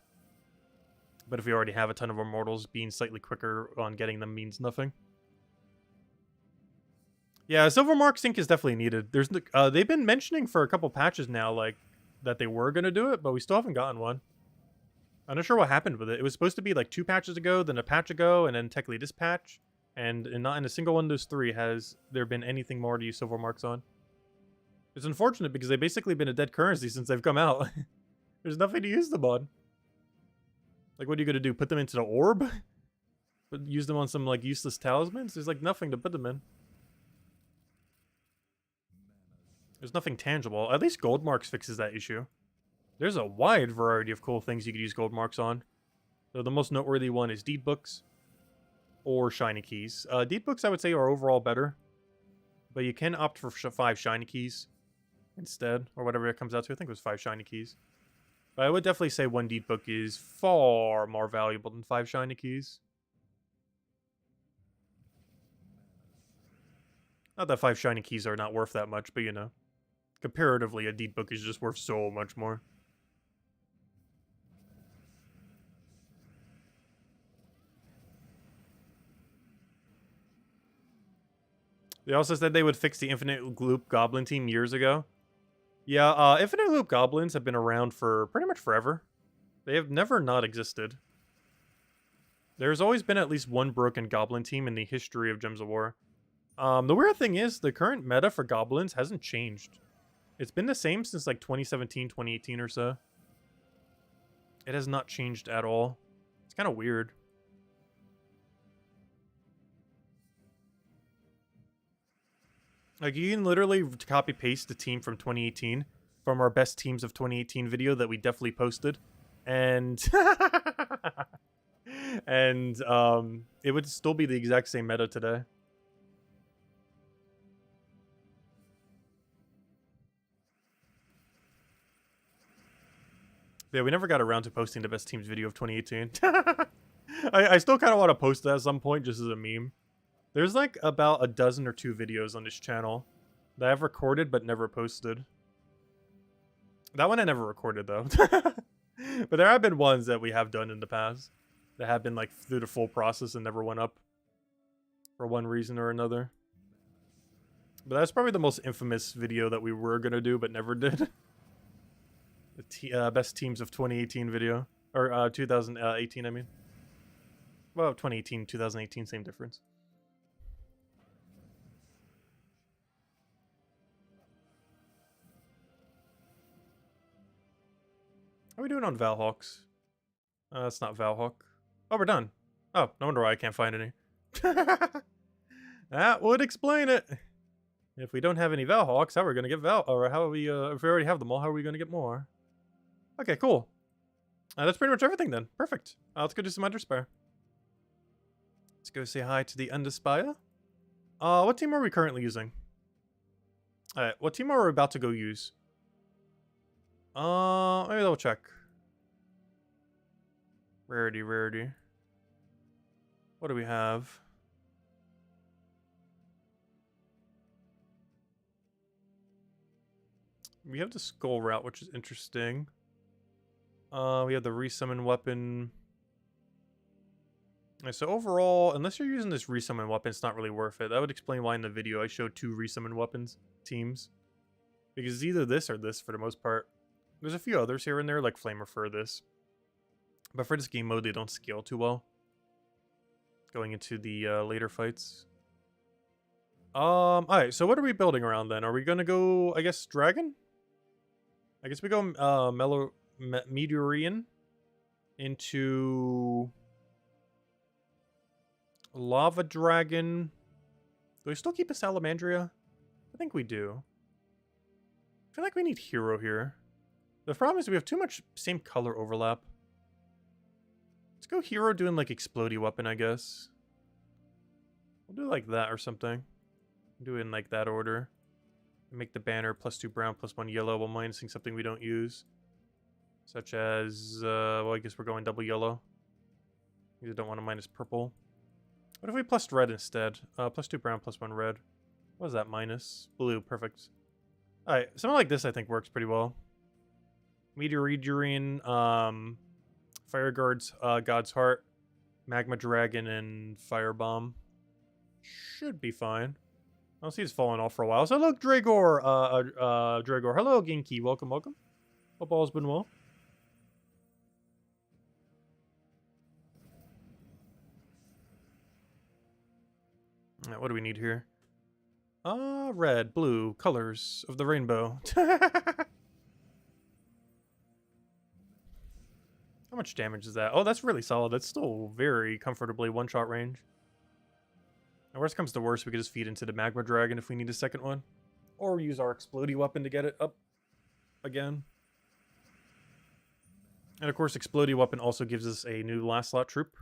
[SPEAKER 1] But if we already have a ton of immortals, being slightly quicker on getting them means nothing. Yeah, Silver Mark sync is definitely needed. There's they've been mentioning for a couple patches now, like, that they were going to do it, but we still haven't gotten one. I'm not sure what happened with it. It was supposed to be like 2 patches ago, then a patch ago, and then technically this patch. And not in a single one of those 3 has there been anything more to use silver marks on. It's unfortunate because they've basically been a dead currency since they've come out. There's nothing to use them on. Like, what are you going to do? Put them into the orb? Use them on some, like, useless talismans? There's, like, nothing to put them in. There's nothing tangible. At least gold marks fixes that issue. There's a wide variety of cool things you could use gold marks on. So the most noteworthy one is deed books or shiny keys. Deed books, I would say, are overall better, but you can opt for 5 shiny keys instead, or whatever it comes out to. I think it was 5 shiny keys. But I would definitely say 1 deed book is far more valuable than 5 shiny keys. Not that 5 shiny keys are not worth that much, but you know, comparatively, a deed book is just worth so much more. They also said they would fix the Infinite Loop Goblin team years ago. Yeah, Infinite Loop Goblins have been around for pretty much forever. They have never not existed. There's always been at least one broken Goblin team in the history of Gems of War. The weird thing is, the current meta for Goblins hasn't changed. It's been the same since like 2017, 2018 or so. It has not changed at all. It's kind of weird. Like, you can literally copy paste the team from 2018 from our best teams of 2018 video that we definitely posted, and and it would still be the exact same meta today. Yeah, we never got around to posting the best teams video of 2018. I still kind of want to post that at some point just as a meme. There's like about a dozen or 2 videos on this channel that I've recorded but never posted. That one I never recorded though. But there have been ones that we have done in the past that have been like through the full process and never went up for one reason or another. But that's probably the most infamous video that we were gonna do but never did. The best teams of 2018 video, or 2018 I mean. Well, 2018, 2018, same difference. How are we doing on Valhawks? That's not Valhawk. Oh, we're done. Oh, no wonder why I can't find any. That would explain it. If we don't have any Valhawks, how are we gonna get or how are we, if we already have them all, how are we gonna get more? Okay, cool. That's pretty much everything then. Perfect. Let's go do some Underspire. Let's go say hi to the Underspire. What team are we currently using? Alright, what team are we about to go use? Let me double check. Rarity. What do we have? We have the skull route, which is interesting. We have the resummon weapon. Right, so overall, unless you're using this resummon weapon, it's not really worth it. That would explain why in the video I showed 2 resummon weapons teams. Because it's either this or this for the most part. There's a few others here and there, like Flamer for this. But for this game mode, they don't scale too well. Going into the later fights. Alright, so what are we building around then? Are we gonna go, I guess, Dragon? I guess we go Meteorian into Lava Dragon. Do we still keep a Salamandria? I think we do. I feel like we need Hero here. The problem is we have too much same color overlap. Let's go Hero doing like Explodey weapon, I guess. We'll do like that or something. Do it in like that order. Make the banner +2 brown +1 yellow while minusing something we don't use. Such as, well, I guess we're going double yellow. You don't want to minus purple. What if we plus red instead? +2 brown, +1 red. What is that, minus? Blue, perfect. Alright, something like this I think works pretty well. Meteorine, Fire Guards, God's Heart, Magma Dragon, and Firebomb. Should be fine. I don't see it's falling off for a while. So look, Dragor, Dragor. Hello, Genki. Welcome, welcome. Hope all's been well. Right, what do we need here? Red, blue, colors of the rainbow. How much damage is that? Oh, that's really solid. That's still very comfortably one-shot range. And worst comes to worst, we could just feed into the Magma Dragon if we need a second one. Or use our Explodey weapon to get it up again. And of course, Explodey weapon also gives us a new last slot troop.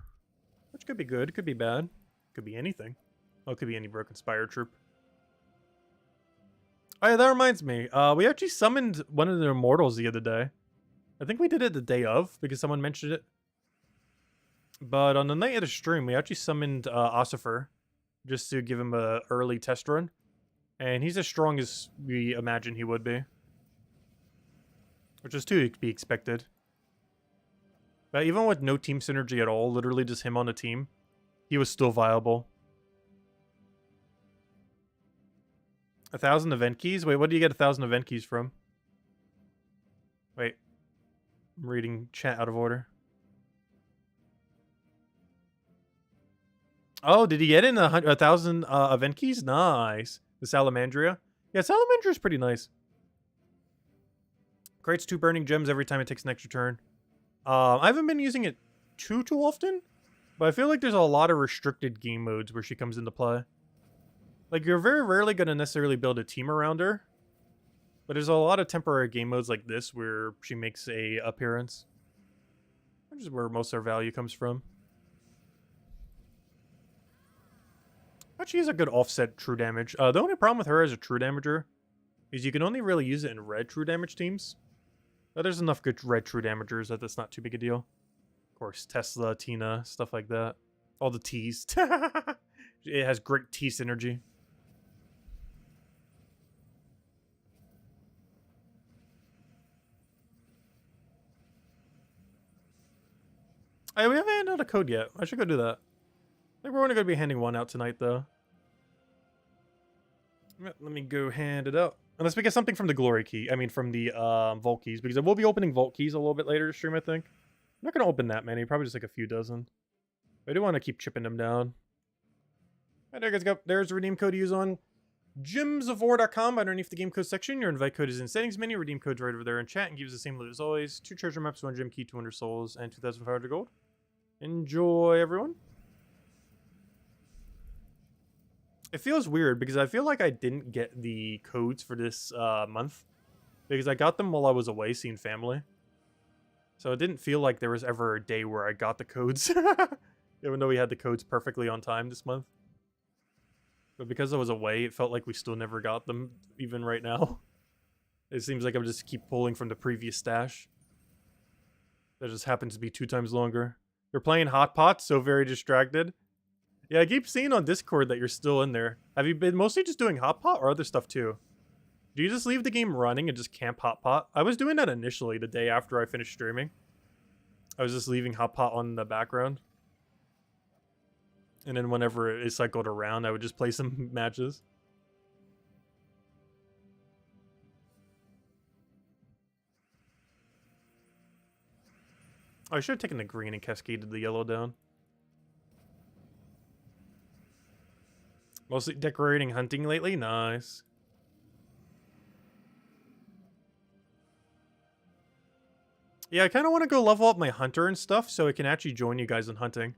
[SPEAKER 1] Which could be good, could be bad. Could be anything. Oh, it could be any Broken Spire troop. Oh yeah, that reminds me. We actually summoned one of the Immortals the other day. I think we did it the day of, because someone mentioned it. But on the night of the stream, we actually summoned Ossifer, just to give him a early test run. And he's as strong as we imagine he would be. Which is to be expected. But even with no team synergy at all, literally just him on the team, he was still viable. 1,000 event keys? Wait, what do you get 1,000 event keys from? Wait. I'm reading chat out of order. Oh, did he get in 1,000 event keys? Nice. The Salamandria? Yeah, Salamandria is pretty nice. Creates 2 burning gems every time it takes an extra turn. I haven't been using it too often, but I feel like there's a lot of restricted game modes where she comes into play. Like, you're very rarely going to necessarily build a team around her, but there's a lot of temporary game modes like this where she makes a appearance. Which is where most of her value comes from. But she has a good offset true damage. The only problem with her as a true damager is you can only really use it in red true damage teams. But there's enough good red true damagers that that's not too big a deal. Of course, Tesla, Tina, stuff like that. All the T's. It has great T synergy. Hey, we haven't handed out a code yet. I should go do that. I think we're only going to be handing one out tonight, though. Let me go hand it out. Unless we get something from the Glory Key. I mean, from the Vault Keys. Because I will be opening Vault Keys a little bit later to stream, I think. I'm not going to open that many. Probably just like a few dozen. But I do want to keep chipping them down. Alright, there you guys go. There's the redeem code to use on gymsofwar.com. Underneath the game code section, your invite code is in settings menu. Redeem code's right over there in chat and gives the same loot as always. 2 treasure maps, 1 gem key, 200 souls, and 2,500 gold. Enjoy, everyone. It feels weird because I feel like I didn't get the codes for this month. Because I got them while I was away seeing family. So it didn't feel like there was ever a day where I got the codes. Even though we had the codes perfectly on time this month. But because I was away, it felt like we still never got them, even right now. It seems like I'm just keep pulling from the previous stash. That just happens to be 2 times longer. You're playing Hot Pot, so very distracted. Yeah, I keep seeing on Discord that you're still in there. Have you been mostly just doing Hot Pot or other stuff too? Do you just leave the game running and just camp Hot Pot? I was doing that initially the day after I finished streaming. I was just leaving Hot Pot on in the background. And then whenever it cycled around, I would just play some matches. Oh, I should have taken the green and cascaded the yellow down. Mostly decorating hunting lately? Nice. Yeah, I kind of want to go level up my hunter and stuff so I can actually join you guys in hunting.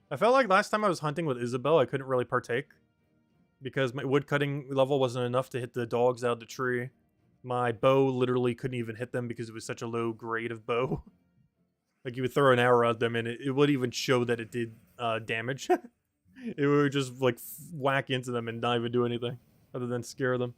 [SPEAKER 1] I felt like last time I was hunting with Isabel, I couldn't really partake. Because my woodcutting level wasn't enough to hit the dogs out of the tree. My bow literally couldn't even hit them because it was such a low grade of bow. Like, you would throw an arrow at them and it wouldn't even show that it did damage. It would just, like, whack into them and not even do anything. Other than scare them.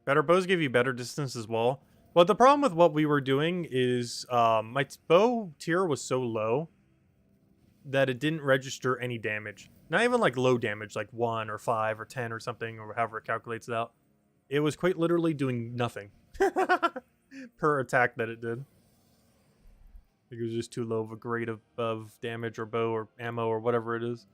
[SPEAKER 1] Better bows give you better distance as well. But the problem with what we were doing is my bow tier was so low that it didn't register any damage. Not even like low damage, like 1 or 5 or 10 or something, or however it calculates it out. It was quite literally doing nothing per attack that it did. It was just too low of a grade of damage or bow or ammo or whatever it is.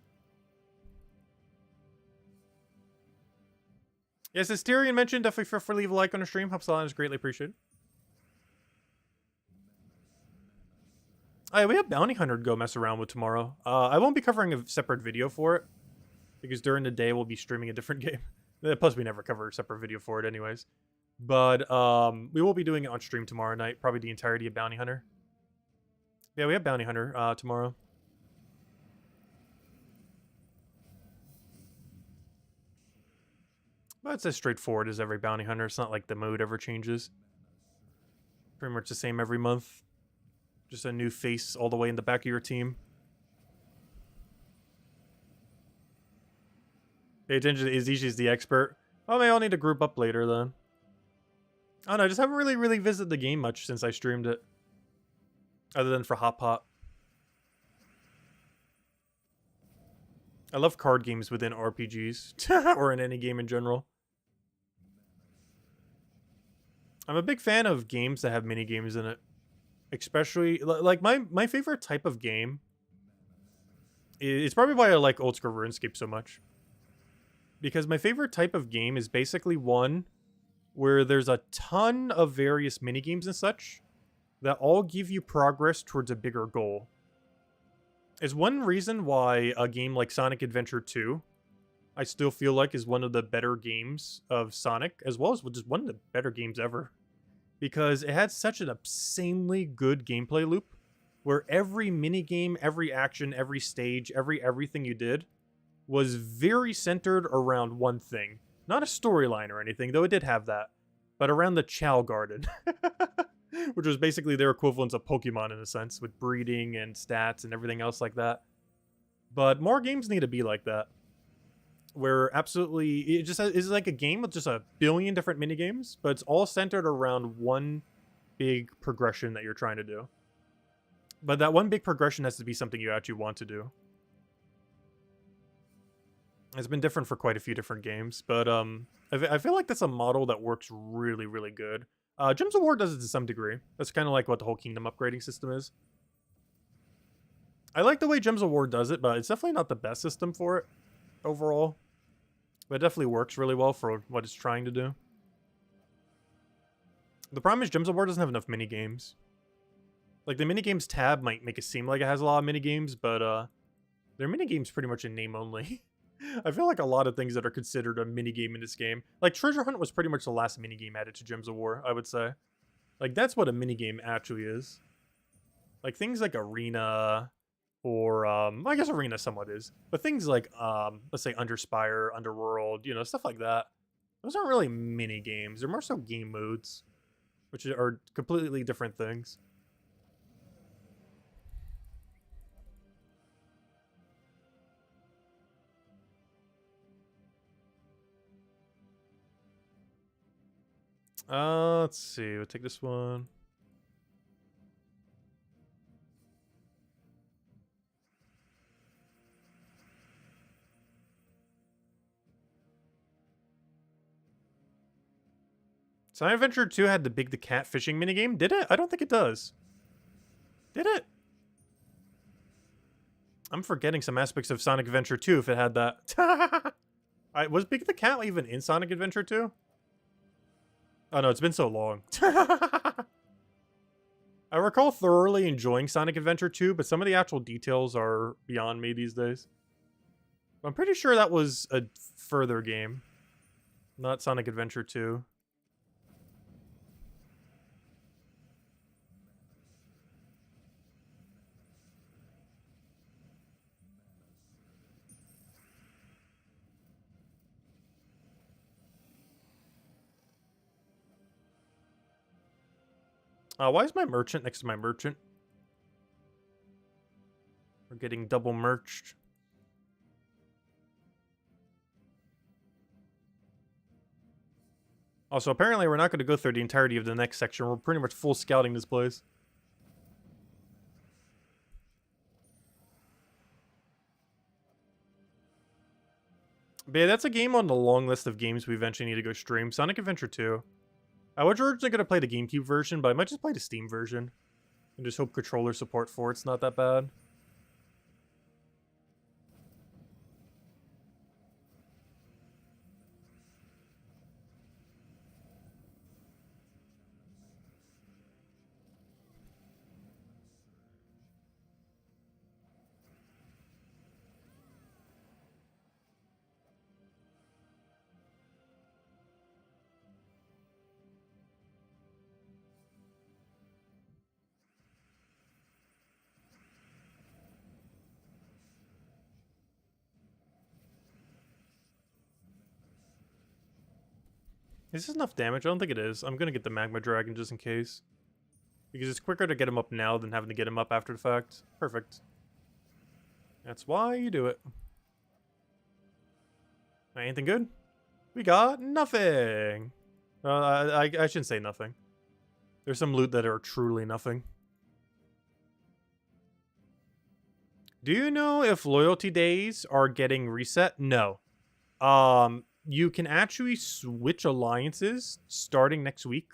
[SPEAKER 1] Yes, as Tyrion mentioned, definitely feel free to leave a like on the stream. Helps a lot and is greatly appreciated. We have Bounty Hunter to go mess around with tomorrow. I won't be covering a separate video for it, because during the day we'll be streaming a different game. Plus, we never cover a separate video for it anyways. But we will be doing it on stream tomorrow night, probably the entirety of Bounty Hunter. Yeah, we have Bounty Hunter tomorrow. But it's as straightforward as every Bounty Hunter. It's not like the mode ever changes. Pretty much the same every month. Just a new face all the way in the back of your team. Pay attention to Izishi's the expert. Oh, maybe I'll need to group up later then. I don't know, I just haven't really visited the game much since I streamed it. Other than for Hot Pot. I love card games within RPGs. Or in any game in general. I'm a big fan of games that have mini games in it. Especially, like, my favorite type of game is probably why I like old school RuneScape so much. Because my favorite type of game is basically one where there's a ton of various minigames and such that all give you progress towards a bigger goal. Is one reason why a game like Sonic Adventure 2, I still feel like is one of the better games of Sonic, as well as just one of the better games ever. Because it had such an insanely good gameplay loop, where every minigame, every action, every stage, everything you did was very centered around one thing. Not a storyline or anything, though it did have that, but around the Chow Garden. Which was basically their equivalent of Pokemon in a sense, with breeding and stats and everything else like that. But more games need to be like that. Where absolutely, it just is like a game with just a billion different minigames, but it's all centered around one big progression that you're trying to do. But that one big progression has to be something you actually want to do. It's been different for quite a few different games, but I feel like that's a model that works really, really good. Gems of War does it to some degree. That's kind of like what the whole kingdom upgrading system is. I like the way Gems of War does it, but it's definitely not the best system for it overall. But it definitely works really well for what it's trying to do. The problem is Gems of War doesn't have enough minigames. Like, the minigames tab might make it seem like it has a lot of minigames, but their minigames pretty much in name only. I feel like a lot of things that are considered a minigame in this game. Like, Treasure Hunt was pretty much the last minigame added to Gems of War, I would say. Like, that's what a minigame actually is. Like, things like Arena, or, I guess Arena somewhat is. But things like, let's say Underspire, Underworld, you know, stuff like that. Those aren't really minigames. They're more so game modes, which are completely different things. Let's see. We'll take this one. Sonic Adventure 2 had the Big the Cat fishing minigame. Did it? I don't think it does. Did it? I'm forgetting some aspects of Sonic Adventure 2 if it had that. Was Big the Cat even in Sonic Adventure 2? Oh no, it's been so long. I recall thoroughly enjoying Sonic Adventure 2, but some of the actual details are beyond me these days. I'm pretty sure that was a further game, not Sonic Adventure 2. Why is my merchant next to my merchant? We're getting double merched. Also, apparently we're not going to go through the entirety of the next section. We're pretty much full scouting this place. But yeah, that's a game on the long list of games we eventually need to go stream. Sonic Adventure 2. I was originally going to play the GameCube version, but I might just play the Steam version. And just hope controller support for it's not that bad. Is this enough damage? I don't think it is. I'm going to get the Magma Dragon just in case. Because it's quicker to get him up now than having to get him up after the fact. Perfect. That's why you do it. Anything good? We got nothing. I shouldn't say nothing. There's some loot that are truly nothing. Do you know if loyalty days are getting reset? No. You can actually switch alliances starting next week.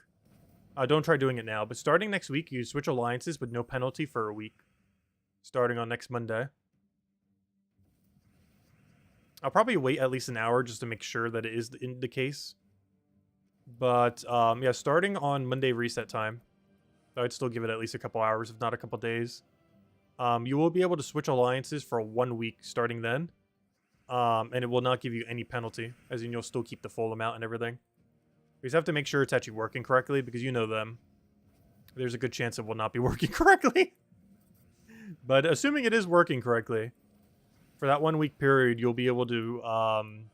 [SPEAKER 1] Don't try doing it now, but starting next week, you switch alliances with no penalty for a week. Starting on next Monday. I'll probably wait at least an hour just to make sure that it is in the case. But, yeah, starting on Monday reset time, I'd still give it at least a couple hours, if not a couple days. You will be able to switch alliances for 1 week starting then. And it will not give you any penalty, as in you'll still keep the full amount and everything. You just have to make sure it's actually working correctly, because you know them. There's a good chance it will not be working correctly. But assuming it is working correctly, for that 1 week period, you'll be able to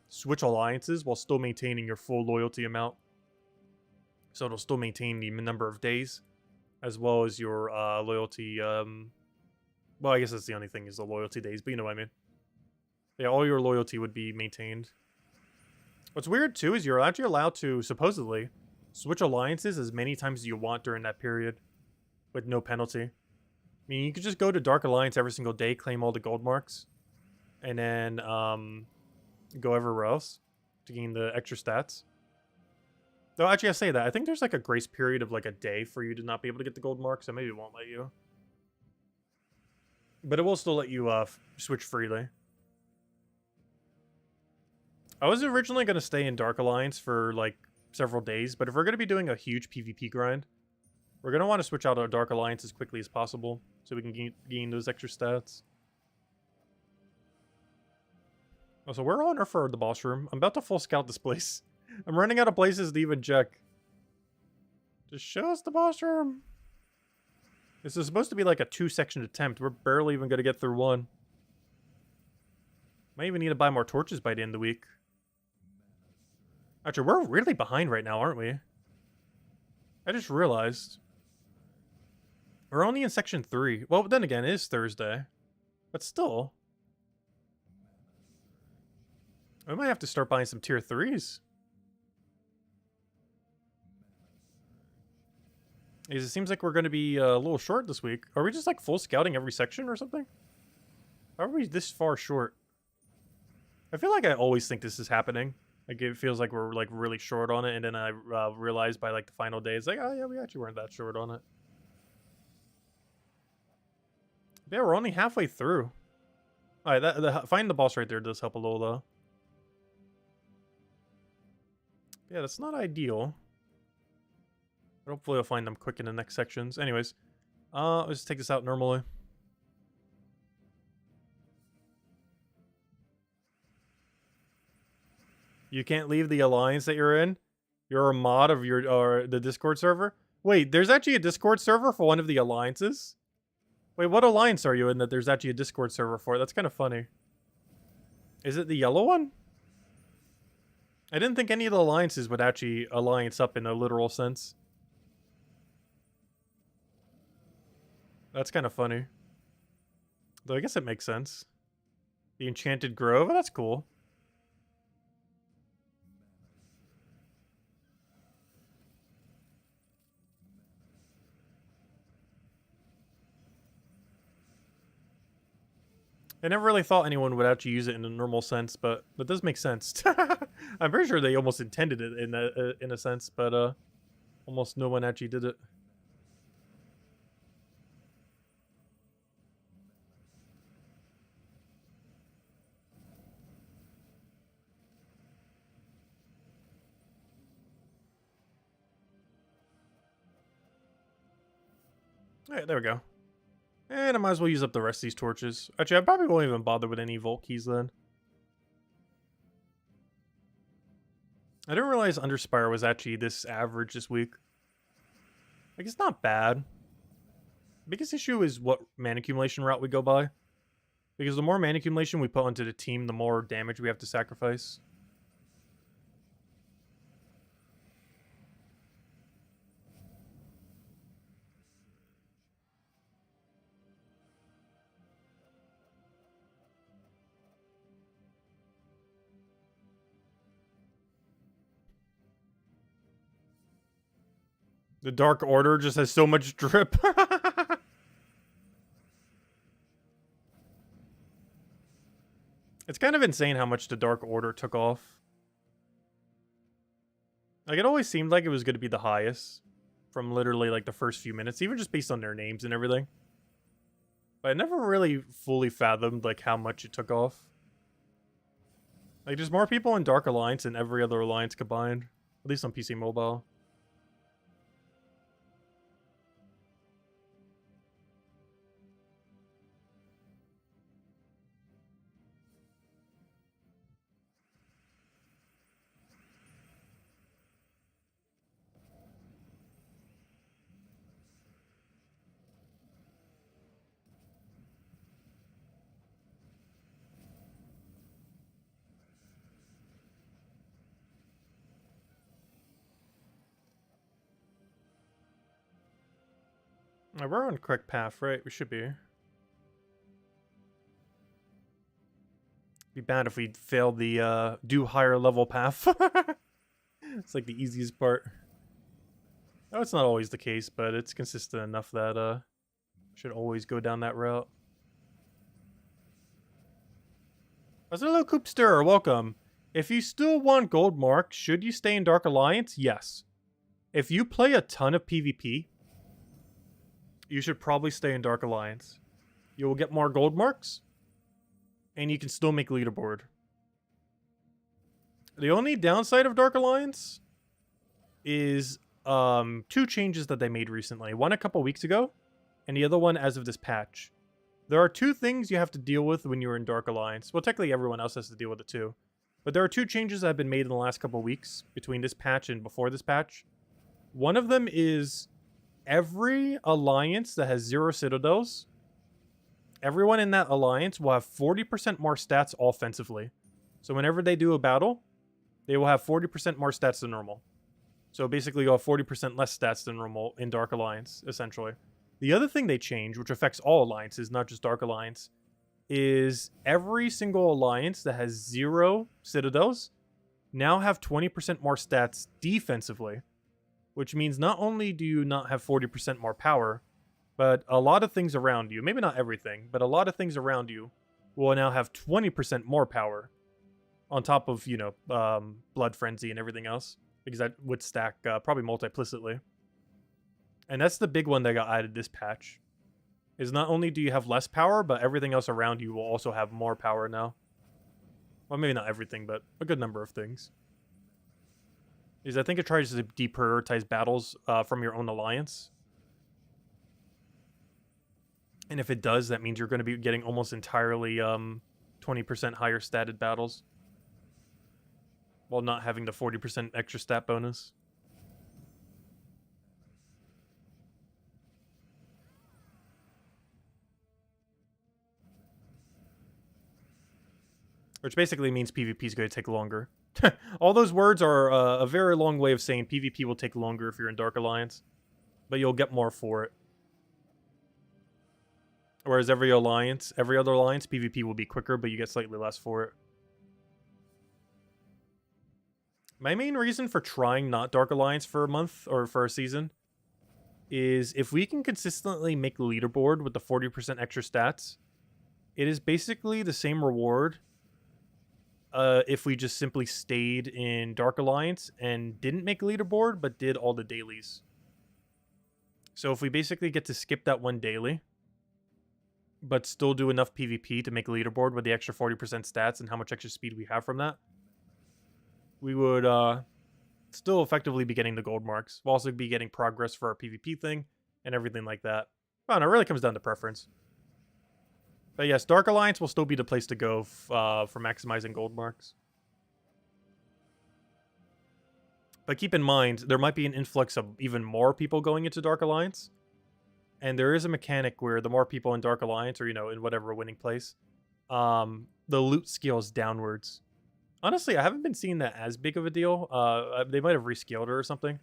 [SPEAKER 1] switch alliances while still maintaining your full loyalty amount. So it'll still maintain the number of days, as well as your loyalty. Well, I guess that's the only thing is the loyalty days, but you know what I mean. Yeah, all your loyalty would be maintained. What's weird, too, is you're actually allowed to, supposedly, switch alliances as many times as you want during that period, with no penalty. I mean, you could just go to Dark Alliance every single day, claim all the gold marks, and then go everywhere else to gain the extra stats. Though, actually, I say that. I think there's like a grace period of like a day for you to not be able to get the gold marks, so maybe it won't let you. But it will still let you switch freely. I was originally going to stay in Dark Alliance for, like, several days, but if we're going to be doing a huge PvP grind, we're going to want to switch out our Dark Alliance as quickly as possible, so we can gain those extra stats. Also, where on earth are the boss room? I'm about to full scout this place. I'm running out of places to even check. Just show us the boss room. This is supposed to be like a 2-section attempt. We're barely even going to get through one. Might even need to buy more torches by the end of the week. Actually, we're really behind right now, aren't we? I just realized. We're only in section 3. Well, then again, it is Thursday. But still. I might have to start buying some tier 3s. It seems like we're going to be a little short this week. Are we just like full scouting every section or something? How are we this far short? I feel like I always think this is happening. Like, it feels like we're, like, really short on it, and then I realized by, like, the final day, it's like, oh, yeah, we actually weren't that short on it. Yeah, we're only halfway through. Alright, finding the boss right there does help a little, though. Yeah, that's not ideal. But hopefully I'll find them quick in the next sections. Anyways, let's take this out normally. You can't leave the alliance that you're in? You're a mod of the Discord server? Wait, there's actually a Discord server for one of the alliances? Wait, what alliance are you in that there's actually a Discord server for? That's kind of funny. Is it the yellow one? I didn't think any of the alliances would actually alliance up in a literal sense. That's kind of funny. Though I guess it makes sense. The Enchanted Grove? Oh, that's cool. I never really thought anyone would actually use it in a normal sense, but that does make sense. I'm pretty sure they almost intended it in a sense, but almost no one actually did it. Alright, there we go. And I might as well use up the rest of these torches. Actually, I probably won't even bother with any vault keys then. I didn't realize Underspire was actually this average this week. Like, it's not bad. Biggest issue is what mana accumulation route we go by. Because the more mana accumulation we put onto the team, the more damage we have to sacrifice. The Dark Order just has so much drip. It's kind of insane how much the Dark Order took off. Like, it always seemed like it was going to be the highest from literally, like, the first few minutes, even just based on their names and everything. But I never really fully fathomed, like, how much it took off. Like, there's more people in Dark Alliance than every other alliance combined. At least on PC Mobile. We're on the correct path, right? We should be. Be bad if we failed the do higher level path. It's like the easiest part. Oh, it's not always the case, but it's consistent enough that should always go down that route. Hello, Coopster, welcome. If you still want gold marks, should you stay in Dark Alliance? Yes. If you play a ton of PvP, you should probably stay in Dark Alliance. You will get more gold marks, and you can still make leaderboard. The only downside of Dark Alliance is 2 changes that they made recently. One a couple weeks ago, and the other one as of this patch. There are 2 things you have to deal with when you're in Dark Alliance. Well, technically everyone else has to deal with it too. But there are 2 changes that have been made in the last couple weeks between this patch and before this patch. One of them is every alliance that has 0 citadels, everyone in that alliance will have 40% more stats offensively. So whenever they do a battle, they will have 40% more stats than normal. So basically you'll have 40% less stats than normal in Dark Alliance, essentially. The other thing they changed, which affects all alliances, not just Dark Alliance, is every single alliance that has 0 citadels now have 20% more stats defensively. Which means not only do you not have 40% more power, but a lot of things around you, maybe not everything, but a lot of things around you will now have 20% more power on top of, you know, Blood Frenzy and everything else, because that would stack probably multiplicitly. And that's the big one that got added this patch, is not only do you have less power, but everything else around you will also have more power now. Well, maybe not everything, but a good number of things. Is I think it tries to deprioritize battles from your own alliance. And if it does, that means you're going to be getting almost entirely 20% higher statted battles. While not having the 40% extra stat bonus. Which basically means PvP is going to take longer. All those words are a very long way of saying PvP will take longer if you're in Dark Alliance. But you'll get more for it. Whereas every other alliance, PvP will be quicker, but you get slightly less for it. My main reason for trying not Dark Alliance for a month, or for a season, is if we can consistently make the leaderboard with the 40% extra stats, It is basically the same reward if we just simply stayed in Dark Alliance and didn't make a leaderboard, but did all the dailies. So if we basically get to skip that one daily, but still do enough PvP to make a leaderboard with the extra 40% stats and how much extra speed we have from that, we would still effectively be getting the gold marks. We'll also be getting progress for our PvP thing and everything like that. I don't know, it really comes down to preference. But yes, Dark Alliance will still be the place to go for maximizing gold marks. But keep in mind, there might be an influx of even more people going into Dark Alliance. And there is a mechanic where the more people in Dark Alliance, or, you know, in whatever winning place, the loot scales downwards. Honestly, I haven't been seeing that as big of a deal. They might have rescaled it or something,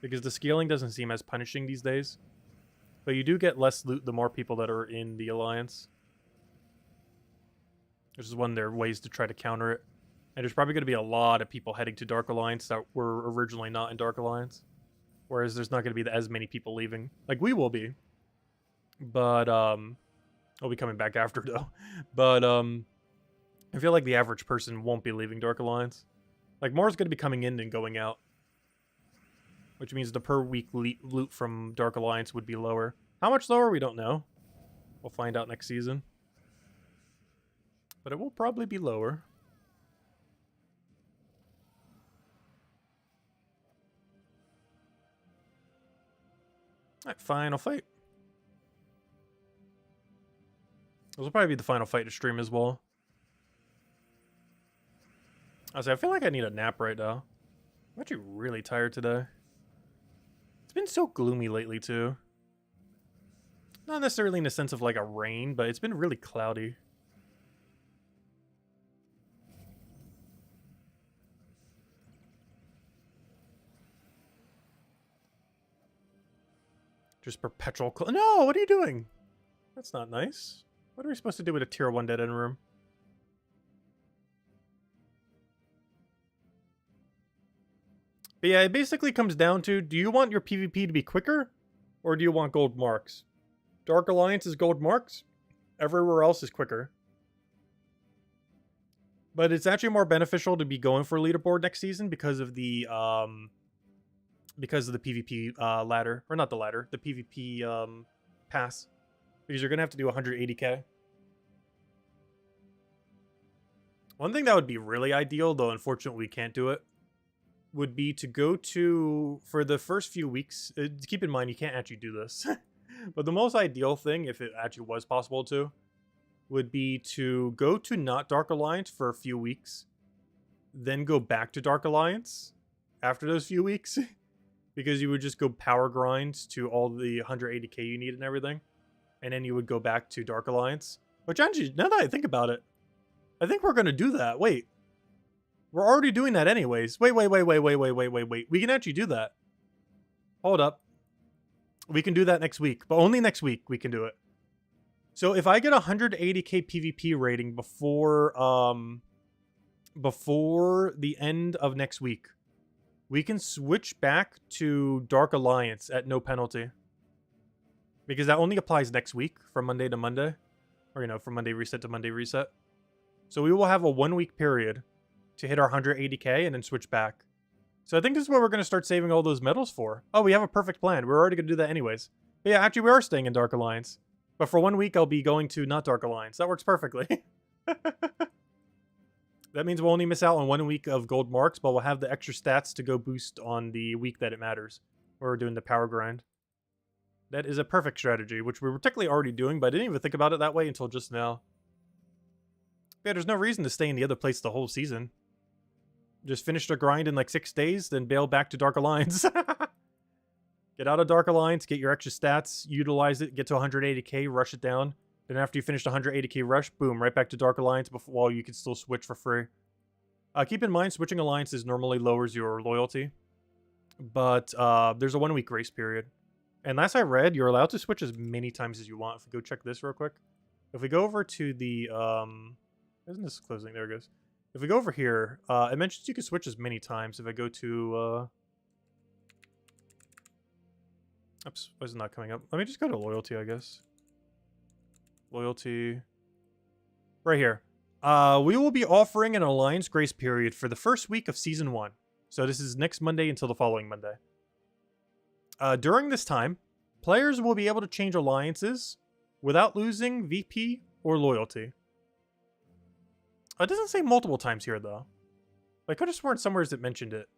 [SPEAKER 1] because the scaling doesn't seem as punishing these days. But you do get less loot the more people that are in the Alliance. Which is one of their ways to try to counter it. And there's probably going to be a lot of people heading to Dark Alliance that were originally not in Dark Alliance. Whereas there's not going to be as many people leaving. Like, we will be. But, we'll be coming back after, though. But, I feel like the average person won't be leaving Dark Alliance. Like, more is going to be coming in than going out. Which means the per week loot from Dark Alliance would be lower. How much lower? We don't know. We'll find out next season. But it will probably be lower. Alright, final fight. This will probably be the final fight to stream as well. I feel like I need a nap right now. I'm actually really tired today. It's been so gloomy lately, too. Not necessarily in the sense of like a rain, but it's been really cloudy. Just perpetual... No, what are you doing? That's not nice. What are we supposed to do with a tier 1 dead end room? But yeah, it basically comes down to, do you want your PvP to be quicker? Or do you want gold marks? Dark Alliance is gold marks. Everywhere else is quicker. But it's actually more beneficial to be going for a leaderboard next season because of the PvP ladder. Or not the ladder, the PvP pass. Because you're going to have to do 180k. One thing that would be really ideal, though unfortunately we can't do it, would be to go to, for the first few weeks, keep in mind you can't actually do this, but the most ideal thing, if it actually was possible to, would be to go to not Dark Alliance for a few weeks, then go back to Dark Alliance after those few weeks, because you would just go power grind to all the 180k you need and everything, and then you would go back to Dark Alliance, which actually, now that I think about it, I think we're going to do that. Wait. We're already doing that anyways. Wait. We can actually do that. Hold up. We can do that next week, but only next week we can do it. So if I get 180k PvP rating before the end of next week, we can switch back to Dark Alliance at no penalty. Because that only applies next week from Monday to Monday. Or, you know, from Monday reset to Monday reset. So we will have a 1 week period to hit our 180k and then switch back. So I think this is what we're going to start saving all those medals for. Oh, we have a perfect plan. We're already going to do that anyways. But yeah, actually we are staying in Dark Alliance. But for 1 week, I'll be going to not Dark Alliance. That works perfectly. That means we'll only miss out on 1 week of gold marks, but we'll have the extra stats to go boost on the week that it matters. Where we're doing the power grind. That is a perfect strategy, which we were technically already doing, but I didn't even think about it that way until just now. Yeah, there's no reason to stay in the other place the whole season. Just finish the grind in like 6 days, then bail back to Dark Alliance. Get out of Dark Alliance, get your extra stats, utilize it, get to 180k, rush it down. Then after you finish the 180k rush, boom, right back to Dark Alliance while you can still switch for free. Keep in mind, switching alliances normally lowers your loyalty. But there's a 1 week grace period. And last I read, you're allowed to switch as many times as you want. If we go check this real quick. If we go over to the... isn't this closing? There it goes. If we go over here, it mentions you can switch as many times. If I go to... Oops, why is it not coming up? Let me just go to loyalty, I guess. Loyalty. Right here. We will be offering an alliance grace period for the first week of Season 1. So this is next Monday until the following Monday. During this time, players will be able to change alliances without losing VP or loyalty. It doesn't say multiple times here, though. I could have sworn somewhere it mentioned it.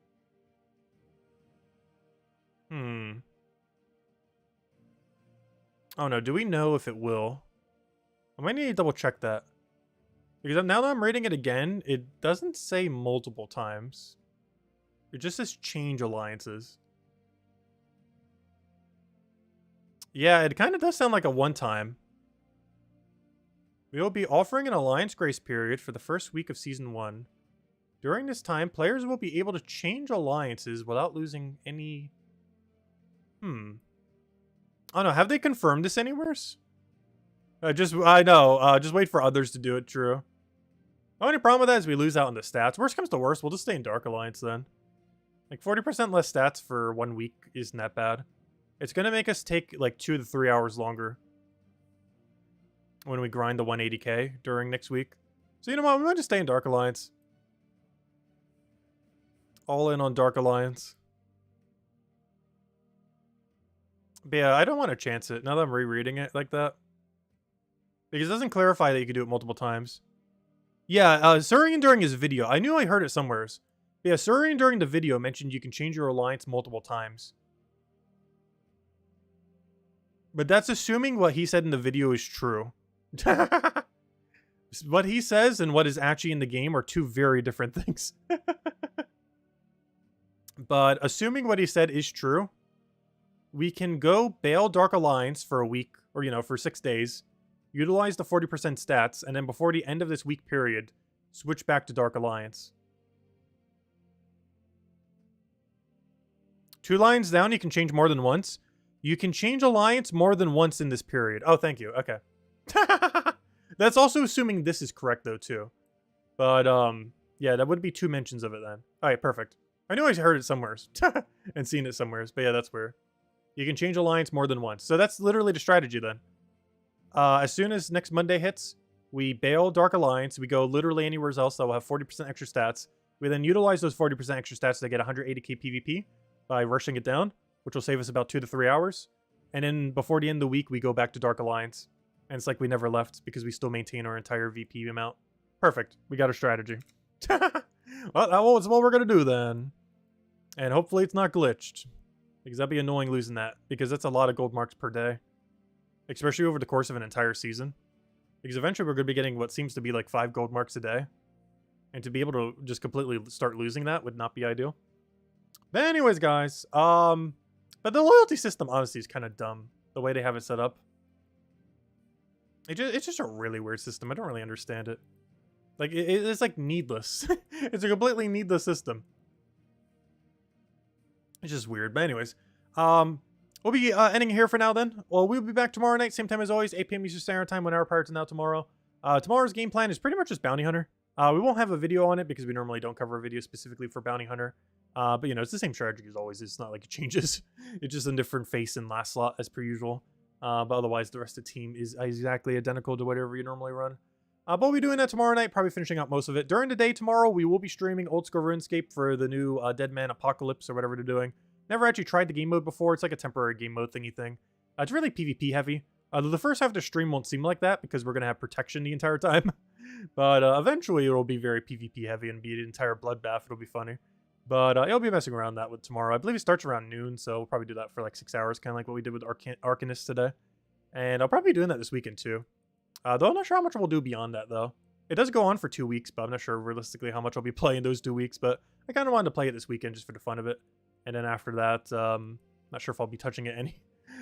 [SPEAKER 1] Oh no, do we know if it will? I might need to double check that. Because now that I'm reading it again, it doesn't say multiple times. It just says change alliances. Yeah, it kind of does sound like a one-time. We will be offering an alliance grace period for the first week of Season 1. During this time, players will be able to change alliances without losing any... Oh no, have they confirmed this anywheres? Just wait for others to do it, true. The only problem with that is we lose out on the stats. Worst comes to worst, we'll just stay in Dark Alliance then. Like 40% less stats for 1 week isn't that bad. It's gonna make us take like 2 to 3 hours longer when we grind the 180k during next week. So you know what, we might just stay in Dark Alliance. All in on Dark Alliance. But yeah, I don't want to chance it now that I'm rereading it like that. Because it doesn't clarify that you can do it multiple times. Yeah, Surian during his video, I knew I heard it somewheres. Yeah, Surian during the video mentioned you can change your alliance multiple times. But that's assuming what he said in the video is true. What he says and what is actually in the game are two very different things. But assuming what he said is true, we can go bail Dark Alliance for a week, or, you know, for 6 days, utilize the 40% stats, and then before the end of this week period, switch back to Dark Alliance. 2 lines down, you can change more than once. You can change alliance more than once in this period. Oh, thank you. Okay. That's also assuming this is correct, though, too. But, yeah, that would be 2 mentions of it then. Alright, perfect. I knew I heard it somewheres. And seen it somewheres, but yeah, that's weird. You can change alliance more than once. So that's literally the strategy then. As soon as next Monday hits, we bail Dark Alliance. We go literally anywhere else that will have 40% extra stats. We then utilize those 40% extra stats to get 180k PvP by rushing it down, which will save us about 2 to 3 hours. And then before the end of the week, we go back to Dark Alliance. And it's like we never left because we still maintain our entire VP amount. Perfect. We got our strategy. Well, that's what we're going to do then. And hopefully it's not glitched. Because that'd be annoying losing that. Because that's a lot of gold marks per day. Especially over the course of an entire season. Because eventually we're going to be getting what seems to be like 5 gold marks a day. And to be able to just completely start losing that would not be ideal. But anyways, guys. But the loyalty system, honestly, is kind of dumb. The way they have it set up. It's just a really weird system. I don't really understand it. Like, it's like needless. It's a completely needless system. It's just weird. But anyways, we'll be ending here for now then. Well, we'll be back tomorrow night, same time as always, 8 p.m. Eastern Standard Time, 1 hour prior to now tomorrow. Tomorrow's game plan is pretty much just Bounty Hunter. We won't have a video on it because we normally don't cover a video specifically for Bounty Hunter. But, you know, it's the same strategy as always. It's not like it changes. It's just a different face in last slot as per usual. But otherwise, the rest of the team is exactly identical to whatever you normally run. But we'll be doing that tomorrow night, probably finishing up most of it. During the day tomorrow, we will be streaming Old School RuneScape for the new Dead Man Apocalypse or whatever they're doing. Never actually tried the game mode before. It's like a temporary game mode thingy thing. It's really PvP heavy. The first half of the stream won't seem like that because we're going to have protection the entire time. But eventually it'll be very PvP heavy and be an entire bloodbath. It'll be funny. But it'll be messing around that with tomorrow. I believe it starts around noon, so we'll probably do that for like 6 hours, kind of like what we did with Arcanist today. And I'll probably be doing that this weekend too. Though I'm not sure how much we'll do beyond that, though. It does go on for 2 weeks, but I'm not sure realistically how much I'll be playing those 2 weeks. But I kind of wanted to play it this weekend just for the fun of it. And then after that, not sure if I'll be touching it any.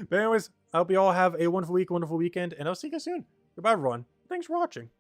[SPEAKER 1] But anyways, I hope you all have a wonderful week, wonderful weekend, and I'll see you guys soon. Goodbye, everyone. Thanks for watching.